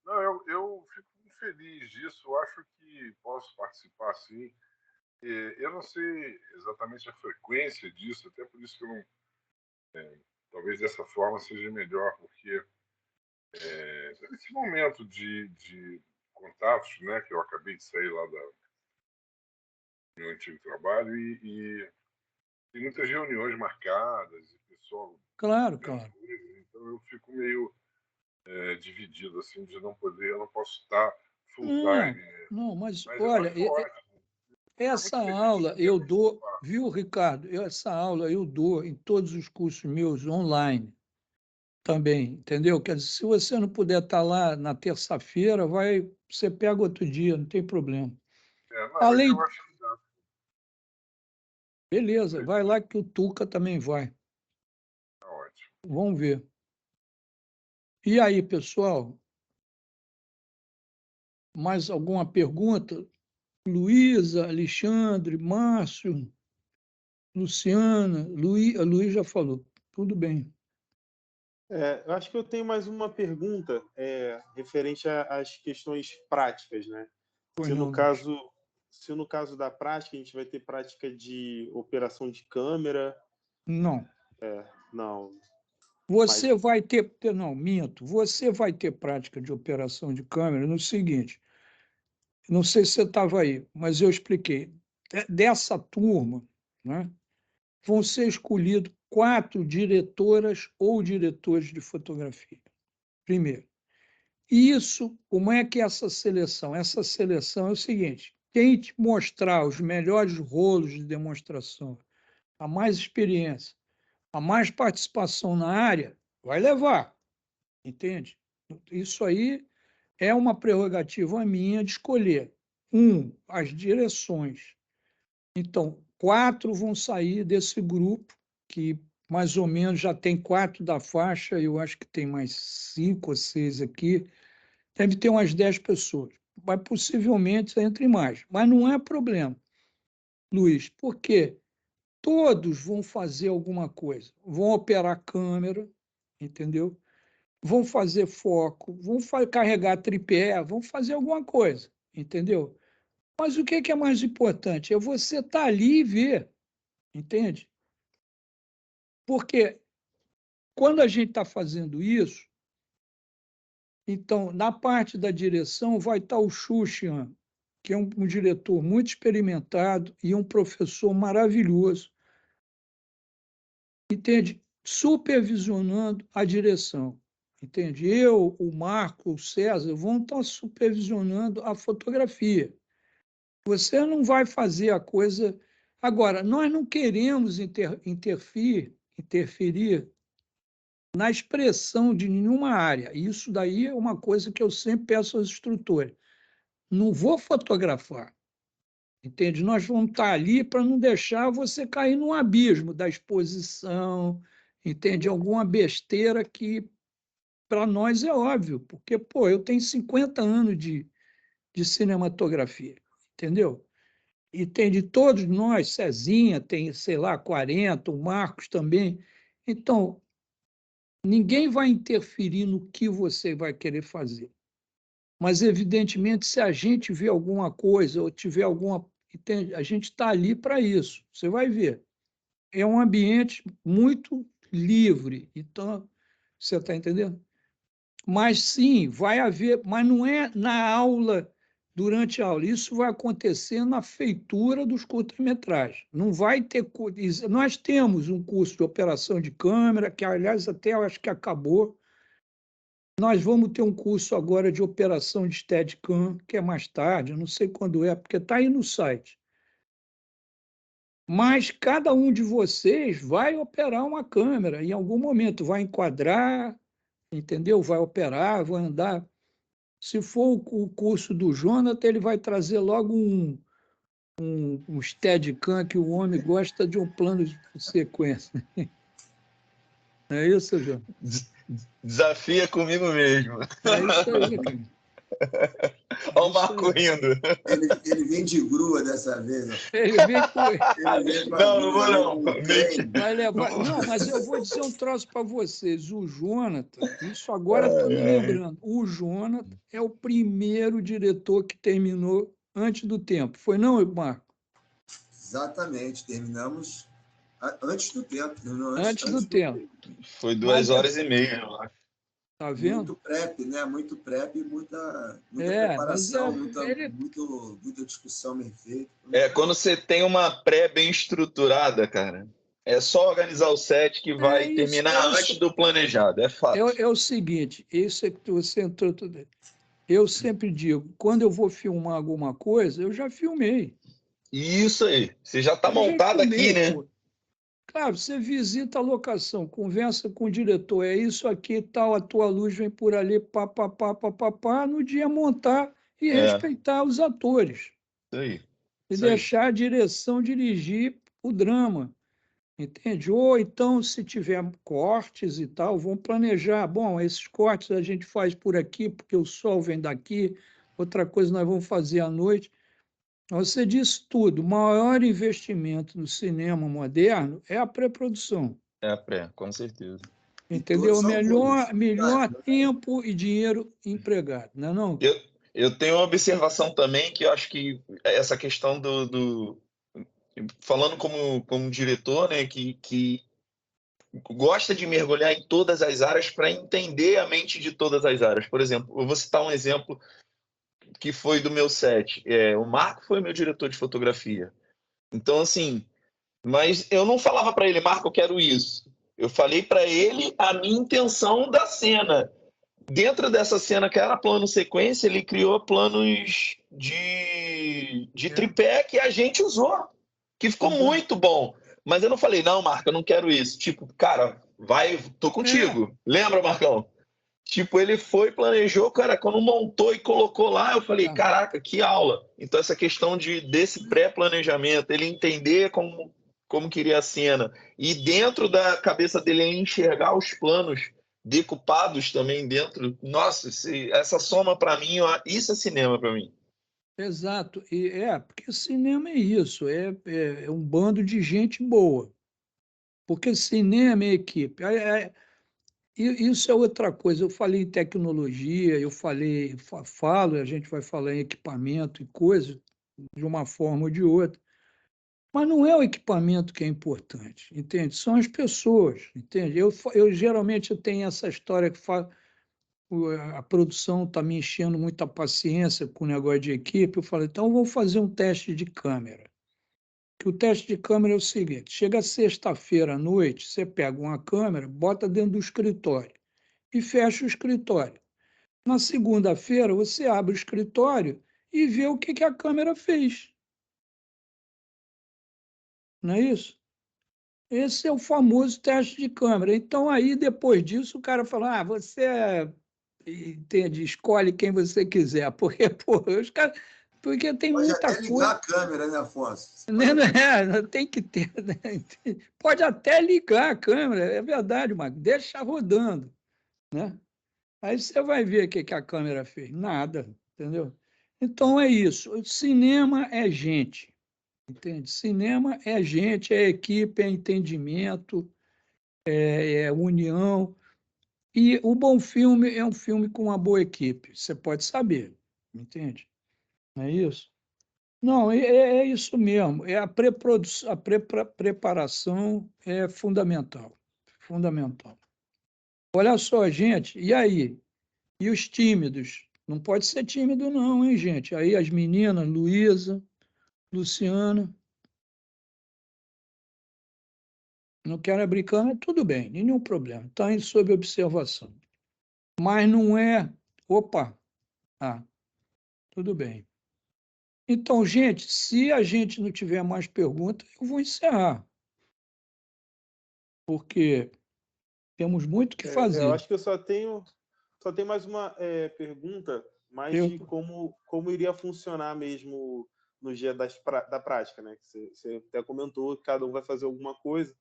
Não, eu fico feliz disso. Eu acho que posso participar, sim. Eu não sei exatamente a frequência disso, até por isso que eu não... talvez dessa forma seja melhor, porque nesse momento de contatos, né, que eu acabei de sair lá do meu antigo trabalho, e tem muitas reuniões marcadas, e pessoal... Claro, claro. Então eu fico meio dividido, assim, de não poder, eu não posso estar full Não, time. não, mas Mas eu olha, acho ótimo. essa Muito feliz aula de eu poder dou, participar. viu, Ricardo? Essa aula eu dou em todos os cursos meus online também, entendeu? Quer dizer, se você não puder estar lá na terça-feira, você pega outro dia, não tem problema. Não, mas Além, eu acho que dá. beleza, vai lá que o Tuca também vai. Tá ótimo. Vamos ver. E aí, pessoal? Mais alguma pergunta? Luísa, Alexandre, Márcio, Luciana, Luiz já falou. Tudo bem. Eu acho que eu tenho mais uma pergunta referente às questões práticas, né? Pois Se no não, Luiz. caso da prática, a gente vai ter prática de operação de câmera. Não. Não. Você vai ter, não, minto, você vai ter prática de operação de câmera no seguinte, não sei se você estava aí, mas eu expliquei. Dessa turma, né, vão ser escolhidos 4 diretoras ou diretores de fotografia. Primeiro. Isso, como é que é essa seleção? Essa seleção é o seguinte: quem te mostrar os melhores rolos de demonstração, a mais experiência, a mais participação na área, vai levar, entende? Isso aí é uma prerrogativa minha de escolher. As direções. Então, 4 vão sair desse grupo, que mais ou menos já tem 4 da faixa, eu acho que tem mais 5 ou 6 aqui, deve ter umas 10 pessoas. Mas possivelmente entre mais. Mas não é problema, Luiz, porque todos vão fazer alguma coisa. Vão operar câmera, entendeu? Vão fazer foco, vão carregar tripé, vão fazer alguma coisa, entendeu? Mas o que é mais importante? É você estar ali e ver, entende? Porque quando a gente está fazendo isso, então, na parte da direção vai estar o Xuxian, que é um diretor muito experimentado e um professor maravilhoso, entende? Supervisionando a direção, entende? Eu, o Marco, o César vão estar supervisionando a fotografia. Você não vai fazer a coisa... Agora, nós não queremos interferir na expressão de nenhuma área. Isso daí é uma coisa que eu sempre peço aos instrutores. Não vou fotografar, entende? Nós vamos estar ali para não deixar você cair num abismo da exposição, entende? Alguma besteira que para nós é óbvio, porque, pô, eu tenho 50 anos de cinematografia, entendeu? E tem de todos nós, Cezinha tem, sei lá, 40, o Marcos também. Então, ninguém vai interferir no que você vai querer fazer. Mas, evidentemente, se a gente vê alguma coisa ou tiver alguma... Entende? A gente está ali para isso, você vai ver. É um ambiente muito livre, então, você está entendendo? Mas, sim, vai haver... Mas não é na aula, durante a aula. Isso vai acontecer na feitura dos curtas-metragens. Não vai ter... Nós temos um curso de operação de câmera, que, aliás, até eu acho que acabou. Nós vamos ter um curso agora de operação de Steadicam, que é mais tarde, eu não sei quando é, porque está aí no site. Mas cada um de vocês vai operar uma câmera, em algum momento vai enquadrar, entendeu? Vai operar, vai andar. Se for o curso do Jonathan, ele vai trazer logo um Steadicam, que o homem gosta de um plano de sequência. É isso, Jonathan? Desafia comigo mesmo. É isso aí, cara. Olha o Marco rindo. Ele vem de grua dessa vez. Ó. Ele vem com... Ele vem com a Não, não grua vou ali não. com o Meio que- trem. Vai levar. Não, mas eu vou dizer um troço para vocês. O Jonathan, isso agora estou me lembrando. O Jonathan é o primeiro diretor que terminou antes do tempo. Foi não, Marco? Exatamente, terminamos antes do tempo. Antes do tempo. Foi 2h30, eu acho. Tá vendo? Muito prep, né? Muito prep e muita É, preparação, mas ele- muita discussão bem feita. Quando você tem uma pré bem estruturada, cara, é só organizar o set que vai isso, terminar antes do planejado, é fato. é o seguinte, isso é que você entrou tudo. Eu sempre digo, quando eu vou filmar alguma coisa, eu já filmei. Isso aí, você já está Eu já montado filmei, aqui, né? pô. Claro, você visita a locação, conversa com o diretor, é isso aqui, tal, a tua luz vem por ali, pá, pá, pá, pá, pá, pá, no dia montar e respeitar os atores. Isso aí. E Isso aí. deixar a direção dirigir o drama, entende? Ou então, se tiver cortes e tal, vão planejar. Bom, esses cortes a gente faz por aqui, porque o sol vem daqui, outra coisa nós vamos fazer à noite. Você disse tudo, o maior investimento no cinema moderno é a pré-produção. É a pré, com certeza. Entendeu? todos são Melhor públicos. tempo e dinheiro empregado, não é não? Eu tenho uma observação também que eu acho que essa questão falando como diretor, né, que gosta de mergulhar em todas as áreas para entender a mente de todas as áreas. Por exemplo, eu vou citar um exemplo que foi do meu set. O Marco foi meu diretor de fotografia. Então, assim, mas eu não falava para ele, Marco, eu quero isso. Eu falei para ele a minha intenção da cena. Dentro dessa cena que era plano sequência, ele criou planos de tripé que a gente usou, que ficou muito bom. Mas eu não falei, não, Marco, eu não quero isso. Tipo, cara, vai, tô contigo. Lembra, Marcão? Tipo, ele foi, planejou, cara, quando montou e colocou lá, eu falei, caraca, que aula. Então, essa questão desse pré-planejamento, ele entender como queria a cena, e dentro da cabeça dele ele enxergar os planos decupados também dentro. Nossa, essa soma para mim, isso é cinema para mim. Exato, e porque cinema é isso, é um bando de gente boa. Porque cinema é equipe. Isso é outra coisa. Eu falei em tecnologia, eu falo, a gente vai falar em equipamento e coisas, de uma forma ou de outra. Mas não é o equipamento que é importante, entende? São as pessoas, entende? Eu geralmente tenho essa história que a produção está me enchendo muita paciência com o negócio de equipe. Eu falei, então eu vou fazer um teste de câmera. Que o teste de câmera é o seguinte: chega sexta-feira à noite, você pega uma câmera, bota dentro do escritório e fecha o escritório. Na segunda-feira, você abre o escritório e vê o que a câmera fez. Não é isso? Esse é o famoso teste de câmera. Então, aí, depois disso, o cara fala: você entende, escolhe quem você quiser. Porque, porque tem Pode muita até ligar a câmera, né, Afonso? Tem que ter. Né? Pode até ligar a câmera, é verdade, mas deixa rodando. Né? Aí você vai ver o que a câmera fez. Nada, entendeu? Então é isso. O cinema é gente. Entende? Cinema é gente, é equipe, é entendimento, é união. E o bom filme é um filme com uma boa equipe, você pode saber, entende? Não é isso? Não, é isso mesmo. A preparação é fundamental. Fundamental. Olha só, gente, e aí? E os tímidos? Não pode ser tímido, não, hein, gente? Aí as meninas, Luísa, Luciana. Não quero abrir câmera, tudo bem, nenhum problema, está sob observação. Mas não é. Opa! Tudo bem. Então, gente, se a gente não tiver mais perguntas, eu vou encerrar. Porque temos muito o que fazer. Eu acho que eu só tenho mais uma pergunta, mais de como iria funcionar mesmo no dia da prática, né? Você até comentou que cada um vai fazer alguma coisa,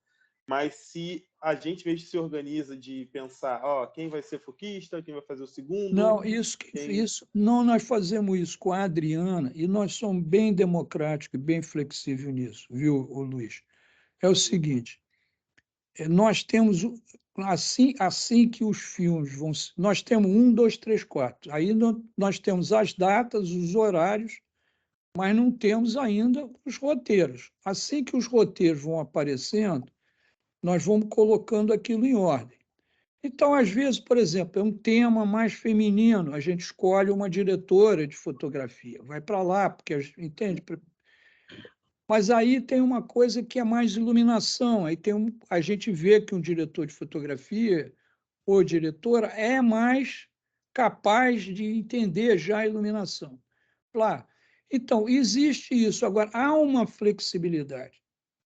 mas se a gente mesmo se organiza de pensar, ó, quem vai ser foquista, quem vai fazer o segundo? Não, quem... não, nós fazemos isso com a Adriana e nós somos bem democráticos e bem flexíveis nisso, viu, ô Luiz? É o seguinte, nós temos, assim que os filmes vão... Nós temos 1, 2, 3, 4. Aí nós temos as datas, os horários, mas não temos ainda os roteiros. Assim que os roteiros vão aparecendo, nós vamos colocando aquilo em ordem. Então, às vezes, por exemplo, é um tema mais feminino, a gente escolhe uma diretora de fotografia, vai para lá, porque, entende? Mas aí tem uma coisa que é mais iluminação, aí a gente vê que um diretor de fotografia ou diretora é mais capaz de entender já a iluminação. Claro. Então, existe isso. Agora, há uma flexibilidade.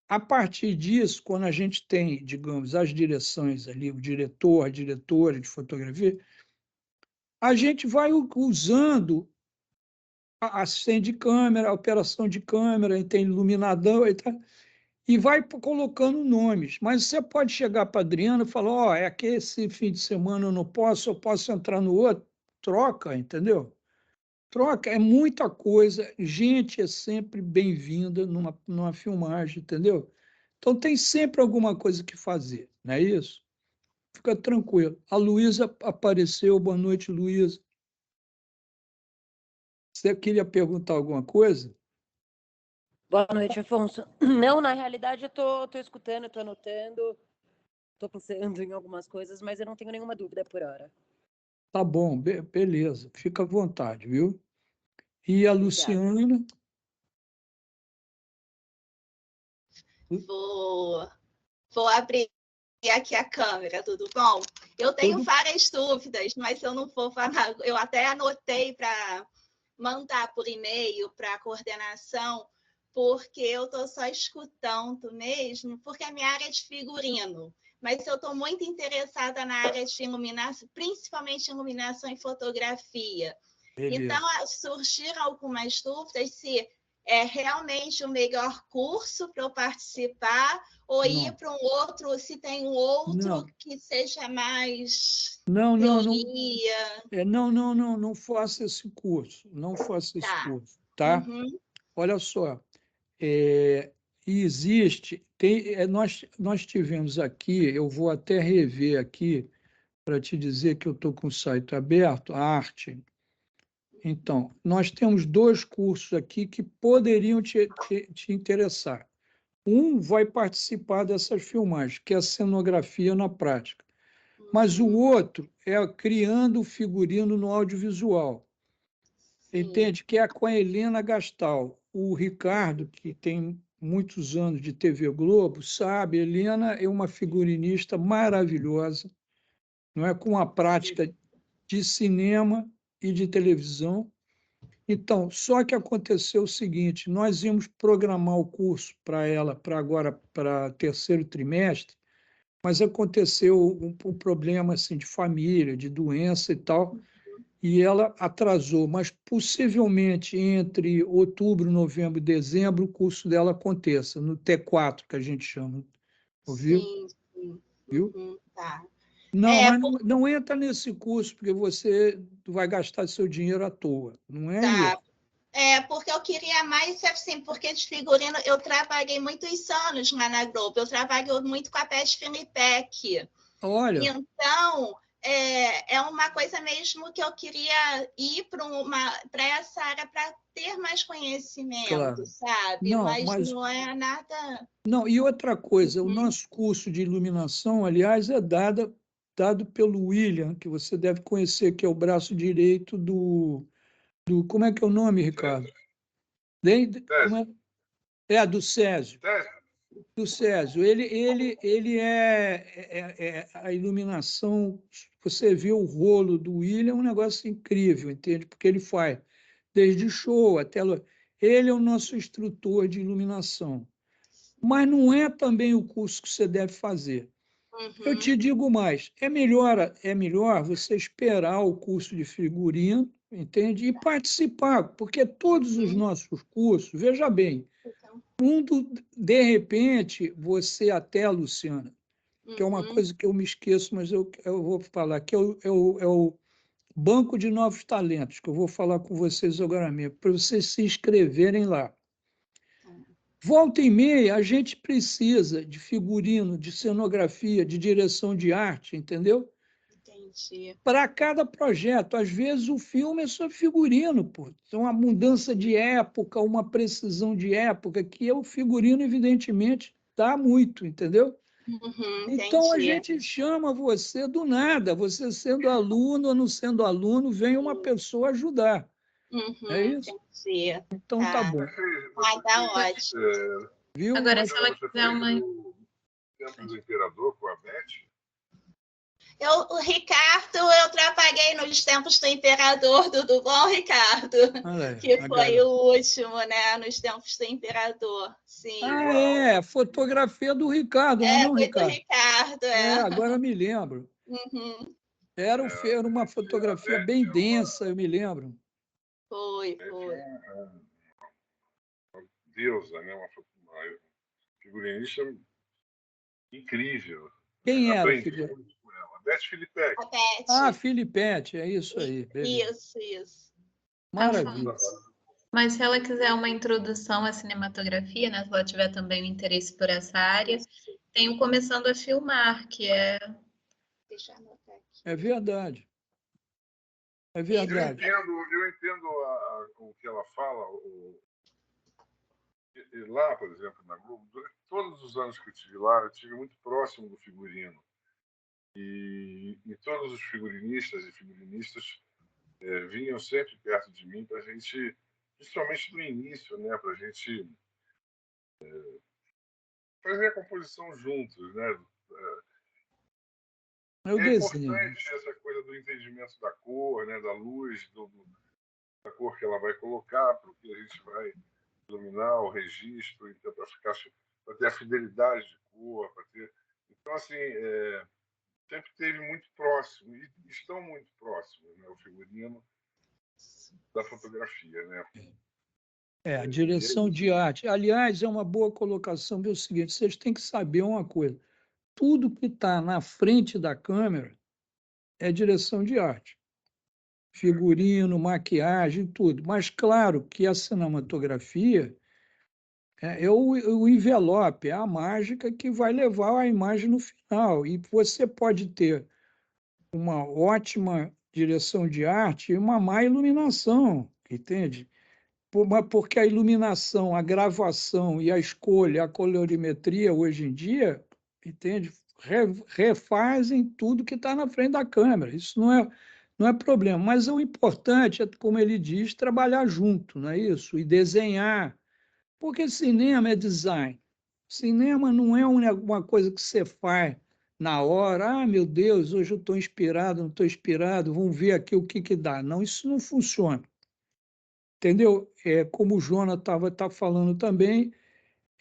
A partir disso, quando a gente tem, digamos, as direções ali, o diretor, a diretora de fotografia, a gente vai usando a assistente de câmera, a operação de câmera, tem iluminador e vai colocando nomes. Mas você pode chegar para a Adriana e falar, ó, é que esse fim de semana eu não posso, eu posso entrar no outro. Troca, entendeu? Troca, é muita coisa. Gente é sempre bem-vinda numa filmagem, entendeu? Então tem sempre alguma coisa que fazer, não é isso? Fica tranquilo. A Luísa apareceu. Boa noite, Luísa. Você queria perguntar alguma coisa? Boa noite, Afonso. Não, na realidade eu tô escutando, tô anotando, tô pensando em algumas coisas, mas eu não tenho nenhuma dúvida por hora. Tá bom, beleza. Fica à vontade, viu? E a Luciana? Vou abrir aqui a câmera, tudo bom? Eu tenho várias dúvidas, mas eu não vou falar. Eu até anotei para mandar por e-mail para a coordenação, porque eu estou só escutando mesmo, porque a minha área é de figurino. Mas eu estou muito interessada na área de iluminação, principalmente iluminação e fotografia. Beleza. Então, surgiram algumas dúvidas se é realmente o melhor curso para eu participar ou ir para um outro, se tem um outro que seja mais teoria. Não faça esse curso. Não faça esse curso, tá? Uhum. Olha só, existe, nós tivemos aqui, eu vou até rever aqui para te dizer que eu estou com o site aberto, a Arte. Então, nós temos 2 cursos aqui que poderiam te interessar. Um vai participar dessas filmagens, que é a cenografia na prática. Mas o outro é criando figurino no audiovisual. Entende? Que é com a Helena Gastal. O Ricardo, que tem muitos anos de TV Globo, sabe, Helena é uma figurinista maravilhosa, não é? Com a prática de cinema e de televisão. Então, só que aconteceu o seguinte, nós íamos programar o curso para ela para agora, para 3º trimestre, mas aconteceu um problema assim, de família, de doença e tal, e ela atrasou, mas possivelmente entre outubro, novembro e dezembro o curso dela aconteça, no T4, que a gente chama. Ouviu? Sim. Viu? Tá. Não, mas não entra nesse curso, porque você vai gastar seu dinheiro à toa. Não é isso. Porque eu queria mais, assim, porque de figurino eu trabalhei muitos anos lá na Globo, eu trabalho muito com a Pet Filipec. Olha. Então, é uma coisa mesmo que eu queria ir para essa área para ter mais conhecimento, sabe? Mas não é nada... Não, e outra coisa, o nosso curso de iluminação, aliás, é dado pelo William, que você deve conhecer, que é o braço direito do como é que é o nome, Ricardo? Do Césio. Do Césio. Ele é a iluminação. Você vê o rolo do William, é um negócio incrível, entende? Porque ele faz desde show até... Ele é o nosso instrutor de iluminação. Mas não é também o curso que você deve fazer. Eu te digo mais, é melhor você esperar o curso de figurino, entende? E participar, porque todos os nossos cursos, veja bem, de repente, você até, Luciana, que é uma Uhum. coisa que eu me esqueço, mas eu vou falar, que é o Banco de Novos Talentos, que eu vou falar com vocês agora mesmo, para vocês se inscreverem lá. Volta e meia, a gente precisa de figurino, de cenografia, de direção de arte, entendeu? Entendi. Para cada projeto. Às vezes o filme é só figurino, pô. Então, uma mudança de época, uma precisão de época, que o figurino, evidentemente, dá muito, entendeu? Uhum, Então, a entendi. gente chama você do nada, você sendo aluno ou não sendo aluno, vem uma pessoa ajudar. Uhum, É isso? entendi. Então, tá Tá. bom. Ah, tá ótimo. Viu? Agora, Mas se ela você quiser fez uma. o Tempo do Imperador com a Beth? O Ricardo, eu trabalhei nos Tempos do Imperador, tudo bom, Ricardo? Olha aí, Que a foi galera. o último, né? Nos Tempos do Imperador. Sim. Ah, é, fotografia do Ricardo, não é não, Foi do Ricardo? Ricardo, Agora me lembro. Uhum. Era uma fotografia bem densa, eu me lembro. Foi. Uma deusa, né? Uma figurinista incrível. Quem era, Aprendi filha? muito com ela. Beth Filipek. A Beth. Ah, Filipete, é isso aí. Beleza. Isso. Maravilha. Mas se ela quiser uma introdução à cinematografia, né? Se ela tiver também um interesse por essa área, tem o Começando a Filmar, que é. Deixa eu anotar aqui. É verdade. É Eu verdade. entendo o que ela fala. Lá, por exemplo, na Globo, durante todos os anos que eu estive lá, eu estive muito próximo do figurino. E todos os figurinistas e figurinistas vinham sempre perto de mim para a gente, principalmente no início, né, para a gente fazer a composição juntos, né? É o É desenho. importante essa coisa do entendimento da cor, né, da luz, da cor que ela vai colocar, porque a gente vai iluminar o registro, então para ter a fidelidade de cor, para ter. Então assim, sempre esteve muito próximo e estão muito próximos, né, o figurino da fotografia, né? A direção de arte. Aliás, é uma boa colocação, é o seguinte, vocês têm que saber uma coisa. Tudo que está na frente da câmera é direção de arte. Figurino, maquiagem, tudo. Mas, claro, que a cinematografia é o envelope, é a mágica que vai levar a imagem no final. E você pode ter uma ótima direção de arte e uma má iluminação, entende? Porque a iluminação, a gravação e a escolha, a colorimetria, hoje em dia, entende? Refazem tudo que está na frente da câmera. Isso não é problema. Mas o importante é, como ele diz, trabalhar junto, não é isso? E desenhar. Porque cinema é design. Cinema não é uma coisa que você faz na hora. Ah, meu Deus, hoje eu estou inspirado, não estou inspirado, vamos ver aqui o que dá. Não, isso não funciona. Entendeu? Como o Jonas tá falando também,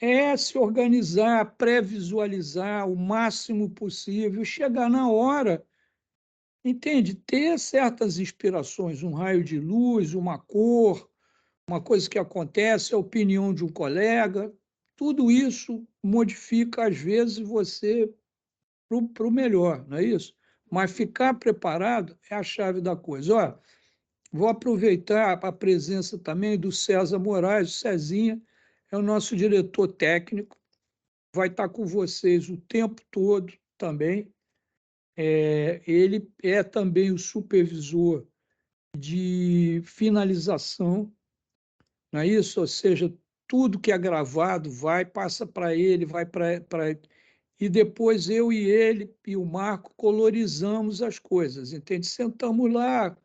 é se organizar, pré-visualizar o máximo possível, chegar na hora, entende? Ter certas inspirações, um raio de luz, uma cor, uma coisa que acontece, a opinião de um colega, tudo isso modifica, às vezes, você para o melhor, não é isso? Mas ficar preparado é a chave da coisa. Olha, vou aproveitar a presença também do César Moraes, o Cezinha é o nosso diretor técnico, vai estar com vocês o tempo todo também. Ele é também o supervisor de finalização, não é isso? Ou seja, tudo que é gravado passa para ele, vai para. E depois eu e ele e o Marco colorizamos as coisas, entende? Sentamos lá,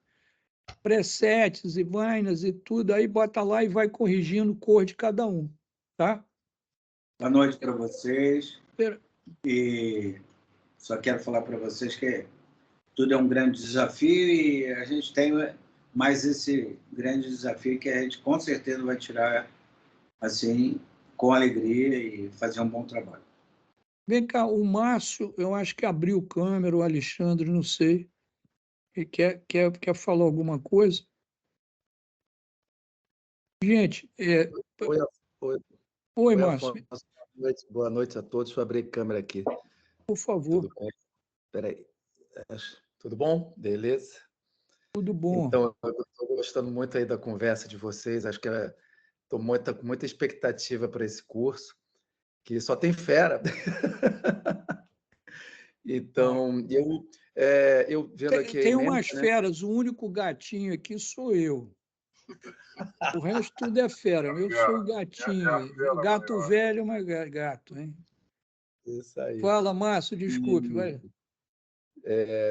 presets e vainas e tudo, aí bota lá e vai corrigindo cor de cada um, tá? Boa noite para vocês. E só quero falar para vocês que tudo é um grande desafio e a gente tem mais esse grande desafio que a gente com certeza vai tirar assim com alegria e fazer um bom trabalho. Vem cá, o Márcio, eu acho que abriu câmera, o Alexandre, não sei. Ele quer falar alguma coisa? Gente, Oi, Márcio. Afonso. Boa noite a todos. Deixa eu abrir a câmera aqui. Por favor. Tudo bem? Peraí. Tudo bom? Beleza? Tudo bom. Então, eu estou gostando muito aí da conversa de vocês. Acho que estou com muita expectativa para esse curso, que só tem fera. Então, eu vendo aqui a Tem emenda, umas né? feras, o único gatinho aqui sou eu. O resto tudo é fera. Eu sou o gatinho. Gato velho, mas gato, hein? Isso aí. Fala, Márcio, desculpe. Vai.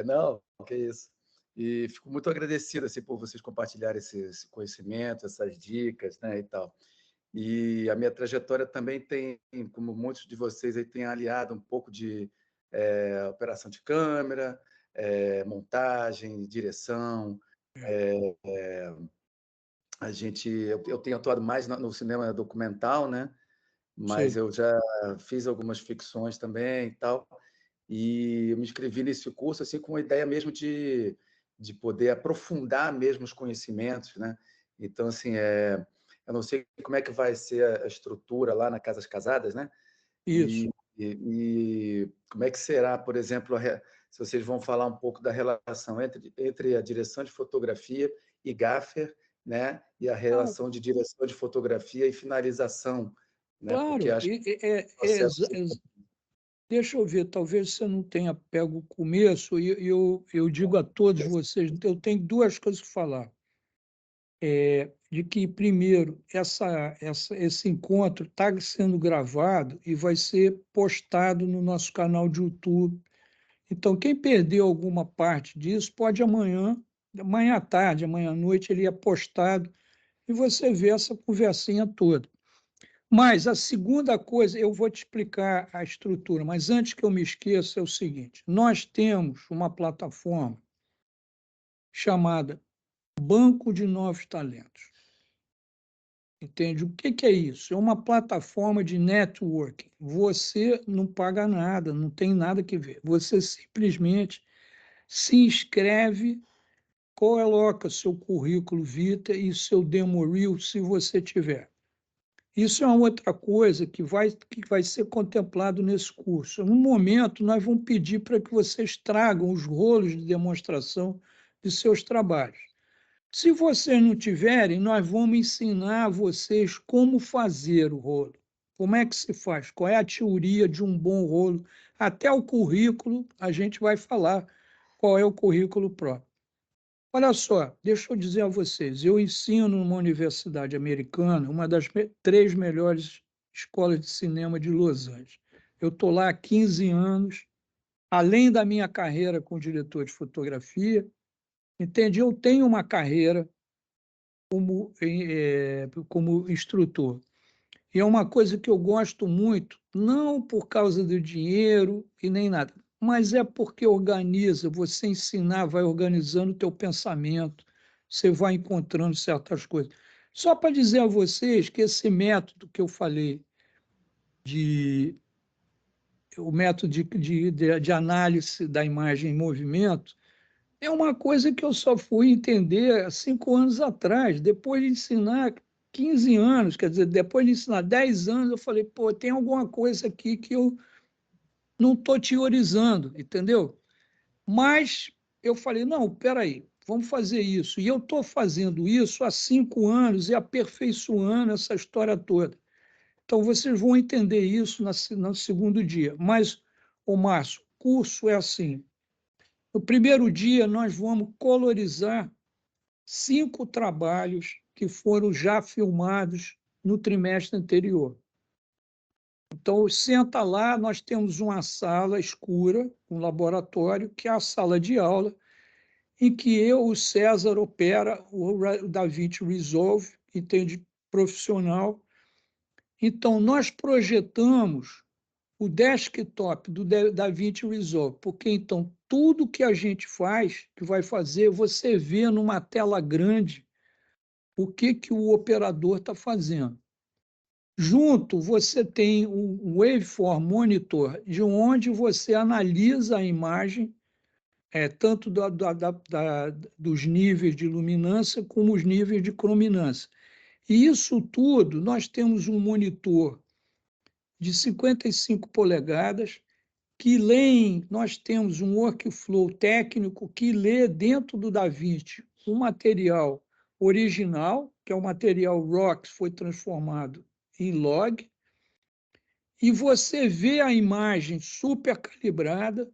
Não, que isso. E fico muito agradecido assim, por vocês compartilharem esse conhecimento, essas dicas, né, e tal. E a minha trajetória também tem, como muitos de vocês aí, tem aliado um pouco de operação de câmera, montagem, direção. Eu tenho atuado mais no cinema documental, né? Mas Sim. eu já fiz algumas ficções também e tal. E eu me inscrevi nesse curso assim com a ideia mesmo de poder aprofundar mesmo os conhecimentos, né? Então, assim, eu não sei como é que vai ser a estrutura lá na Casas Casadas, né? Isso. E como é que será, por exemplo, se vocês vão falar um pouco da relação entre a direção de fotografia e gaffer, né? E a relação de direção de fotografia e finalização, né? Claro. Porque acho que Deixa eu ver, talvez você não tenha pego o começo, e eu digo a todos vocês, eu tenho duas coisas que falar. De que, primeiro, esse encontro está sendo gravado e vai ser postado no nosso canal de YouTube. Então, quem perdeu alguma parte disso, pode amanhã à tarde, amanhã à noite, ele é postado e você vê essa conversinha toda. Mas a segunda coisa, eu vou te explicar a estrutura, mas antes que eu me esqueça, é o seguinte: nós temos uma plataforma chamada Banco de Novos Talentos. Entende? O que é isso? É uma plataforma de networking. Você não paga nada, não tem nada que ver. Você simplesmente se inscreve, coloca seu currículo vitae e seu demo reel, se você tiver. Isso é uma outra coisa que vai ser contemplado nesse curso. No momento, nós vamos pedir para que vocês tragam os rolos de demonstração de seus trabalhos. Se vocês não tiverem, nós vamos ensinar a vocês como fazer o rolo. Como é que se faz? Qual é a teoria de um bom rolo? Até o currículo, a gente vai falar qual é o currículo próprio. Olha só, deixa eu dizer a vocês, eu ensino numa universidade americana, uma das 3 melhores escolas de cinema de Los Angeles. Eu estou lá há 15 anos, além da minha carreira como diretor de fotografia, entende? Eu tenho uma carreira como instrutor. E é uma coisa que eu gosto muito, não por causa do dinheiro e nem nada, mas é porque organiza, você ensinar, vai organizando o teu pensamento, você vai encontrando certas coisas. Só para dizer a vocês que esse método que eu falei, o método de análise da imagem em movimento, é uma coisa que eu só fui entender há 5 anos atrás, depois de ensinar 15 anos, quer dizer, depois de ensinar 10 anos, eu falei, pô, tem alguma coisa aqui que eu não estou teorizando, entendeu? Mas eu falei, não, peraí, vamos fazer isso. E eu estou fazendo isso há 5 anos e aperfeiçoando essa história toda. Então, vocês vão entender isso no segundo dia. Mas, ô Márcio, o curso é assim. No primeiro dia, nós vamos colorizar 5 trabalhos que foram já filmados no trimestre anterior. Então, senta lá, nós temos uma sala escura, um laboratório, que é a sala de aula, em que o César, opera o DaVinci Resolve, entende, profissional. Então, nós projetamos o desktop do DaVinci Resolve, porque então tudo que a gente faz, que vai fazer, você vê numa tela grande o que o operador está fazendo. Junto, você tem o Waveform Monitor, de onde você analisa a imagem, tanto dos níveis de luminância como os níveis de crominância. E isso tudo, nós temos um monitor de 55 polegadas, que leem, nós temos um workflow técnico que lê dentro do DaVinci o material original, que é o material RAW que foi transformado em log, e você vê a imagem super calibrada,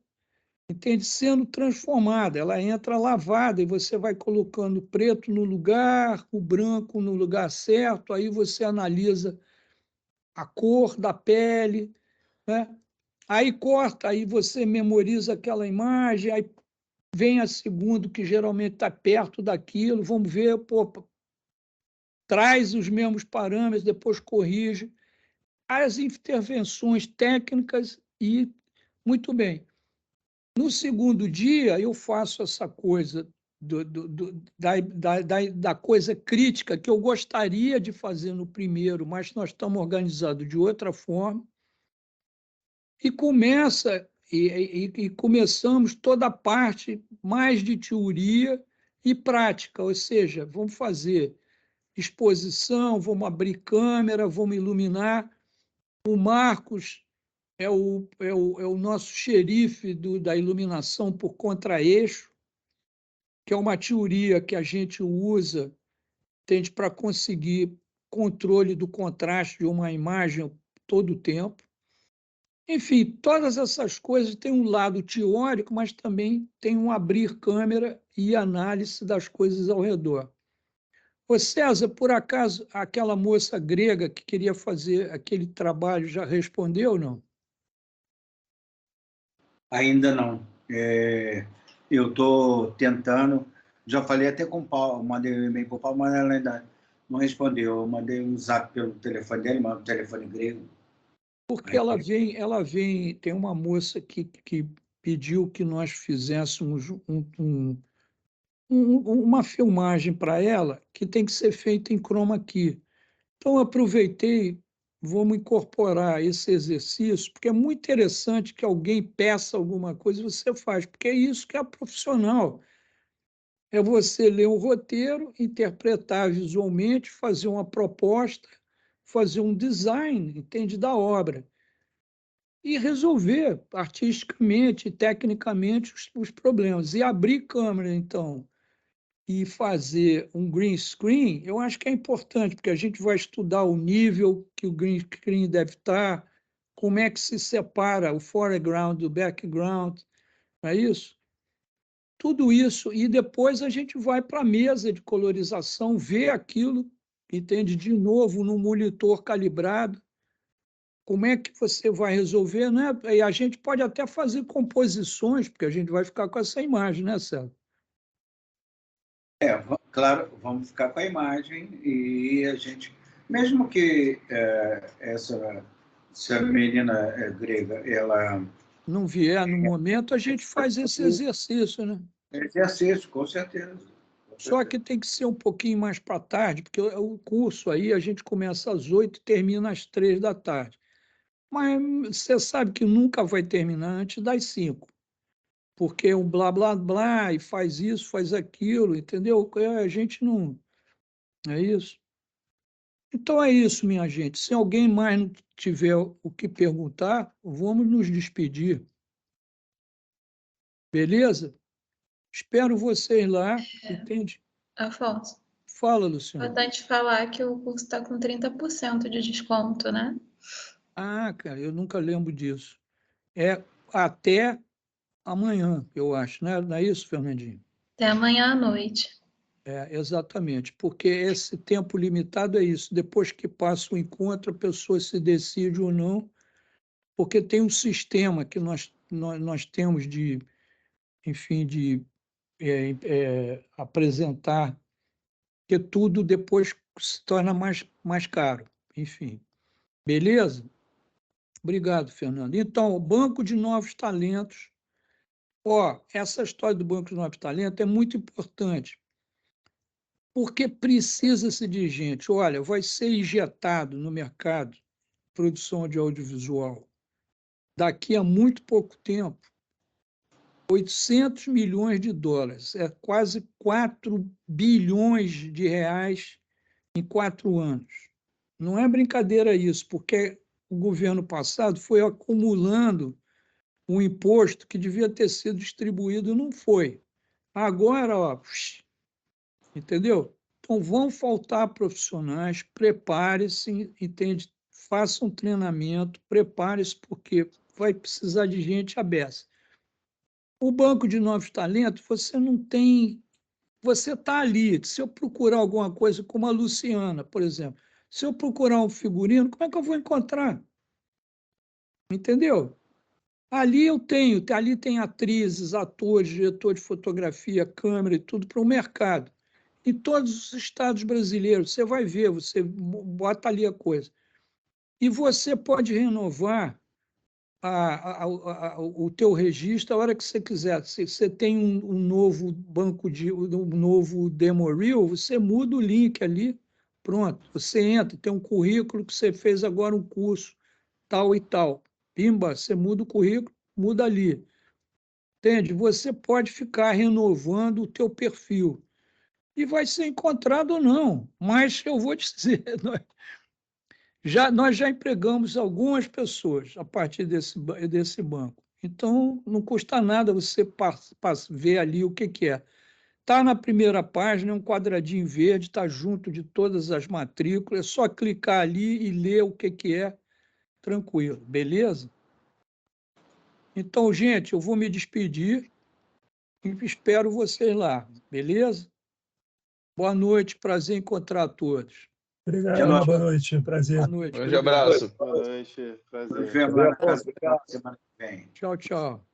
entende? Sendo transformada, ela entra lavada e você vai colocando o preto no lugar, o branco no lugar certo, aí você analisa a cor da pele, né? Aí corta, aí você memoriza aquela imagem, aí vem a segunda, que geralmente está perto daquilo, vamos ver, pô, traz os mesmos parâmetros, depois corrige. As intervenções técnicas e, muito bem. No segundo dia, eu faço essa coisa da coisa crítica que eu gostaria de fazer no primeiro, mas nós estamos organizados de outra forma. E começamos toda a parte mais de teoria e prática, ou seja, vamos fazer exposição, vamos abrir câmera, vamos iluminar. O Marcos é o nosso xerife da iluminação por contraeixo, que é uma teoria que a gente usa para conseguir controle do contraste de uma imagem todo o tempo. Enfim, todas essas coisas têm um lado teórico, mas também tem um abrir câmera e análise das coisas ao redor. Ô César, por acaso, aquela moça grega que queria fazer aquele trabalho já respondeu ou não? Ainda não. Eu estou tentando, já falei até com o Paulo, mandei um e-mail para o Paulo, mas ela ainda não respondeu. Eu mandei um zap pelo telefone dele, um telefone grego. Porque ela vem, tem uma moça que pediu que nós fizéssemos uma filmagem para ela que tem que ser feita em chroma key. Então, eu aproveitei, vamos incorporar esse exercício, porque é muito interessante que alguém peça alguma coisa e você faz, porque é isso que é profissional. É você ler um roteiro, interpretar visualmente, fazer uma proposta, fazer um design, entende, da obra. E resolver artisticamente, tecnicamente, os problemas. E abrir câmera, então, e fazer um green screen, eu acho que é importante, porque a gente vai estudar o nível que o green screen deve estar, como é que se separa o foreground do background, não é isso? Tudo isso, e depois a gente vai para a mesa de colorização, ver aquilo, entende, de novo no monitor calibrado, como é que você vai resolver, né? E a gente pode até fazer composições, porque a gente vai ficar com essa imagem, né, Célio? Claro, vamos ficar com a imagem e a gente, mesmo que essa menina grega, ela não vier no momento, a gente faz esse exercício, né? Exercício, com certeza. Só que tem que ser um pouquinho mais para tarde, porque o curso aí a gente começa às 8 e termina às 3 da tarde. Mas você sabe que nunca vai terminar antes das 5. Porque é um blá, blá, blá, e faz isso, faz aquilo, entendeu? A gente não... É isso. Então é isso, minha gente. Se alguém mais não tiver o que perguntar, vamos nos despedir. Beleza? Espero vocês lá, entende? Afonso. Fala, Luciano. Importante falar que o curso está com 30% de desconto, né? Ah, cara, eu nunca lembro disso. É até amanhã, eu acho, né? Não é isso, Fernandinho? Até amanhã à noite. Exatamente, porque esse tempo limitado é isso. Depois que passa o encontro, a pessoa se decide ou não, porque tem um sistema que nós temos de, enfim, de apresentar, que tudo depois se torna mais caro. Enfim, beleza? Obrigado, Fernando. Então, o Banco de Novos Talentos. Essa história do Banco de Novos Talentos é muito importante, porque precisa-se de gente. Olha, vai ser injetado no mercado de produção de audiovisual, daqui a muito pouco tempo, 800 milhões de dólares, é quase 4 bilhões de reais em 4 anos. Não é brincadeira isso, porque o governo passado foi acumulando um imposto que devia ter sido distribuído e não foi. Agora, ó, entendeu? Então, vão faltar profissionais, prepare-se, entende? Faça um treinamento, prepare-se, porque vai precisar de gente aberta. O Banco de Novos Talentos, você não tem... Você está ali. Se eu procurar alguma coisa como a Luciana, por exemplo, se eu procurar um figurino, como é que eu vou encontrar? Entendeu? Ali tem atrizes, atores, diretor de fotografia, câmera e tudo para o mercado. Em todos os estados brasileiros, você vai ver, você bota ali a coisa. E você pode renovar o teu registro a hora que você quiser. Se você tem um novo um novo demo reel, você muda o link ali, pronto. Você entra, tem um currículo que você fez agora um curso, tal e tal. Pimba, você muda o currículo, muda ali. Entende? Você pode ficar renovando o teu perfil. E vai ser encontrado ou não. Mas eu vou te dizer, nós já empregamos algumas pessoas a partir desse banco. Então, não custa nada você ver ali o que é. Está na primeira página, é um quadradinho verde, está junto de todas as matrículas, é só clicar ali e ler o que é, tranquilo, beleza? Então, gente, eu vou me despedir e espero vocês lá, beleza? Boa noite, prazer em encontrar todos. Obrigado, boa noite, prazer. Boa noite, Grande obrigado. abraço. Boa noite, Nos prazer. vemos lá na casa da semana que vem. Tchau, tchau.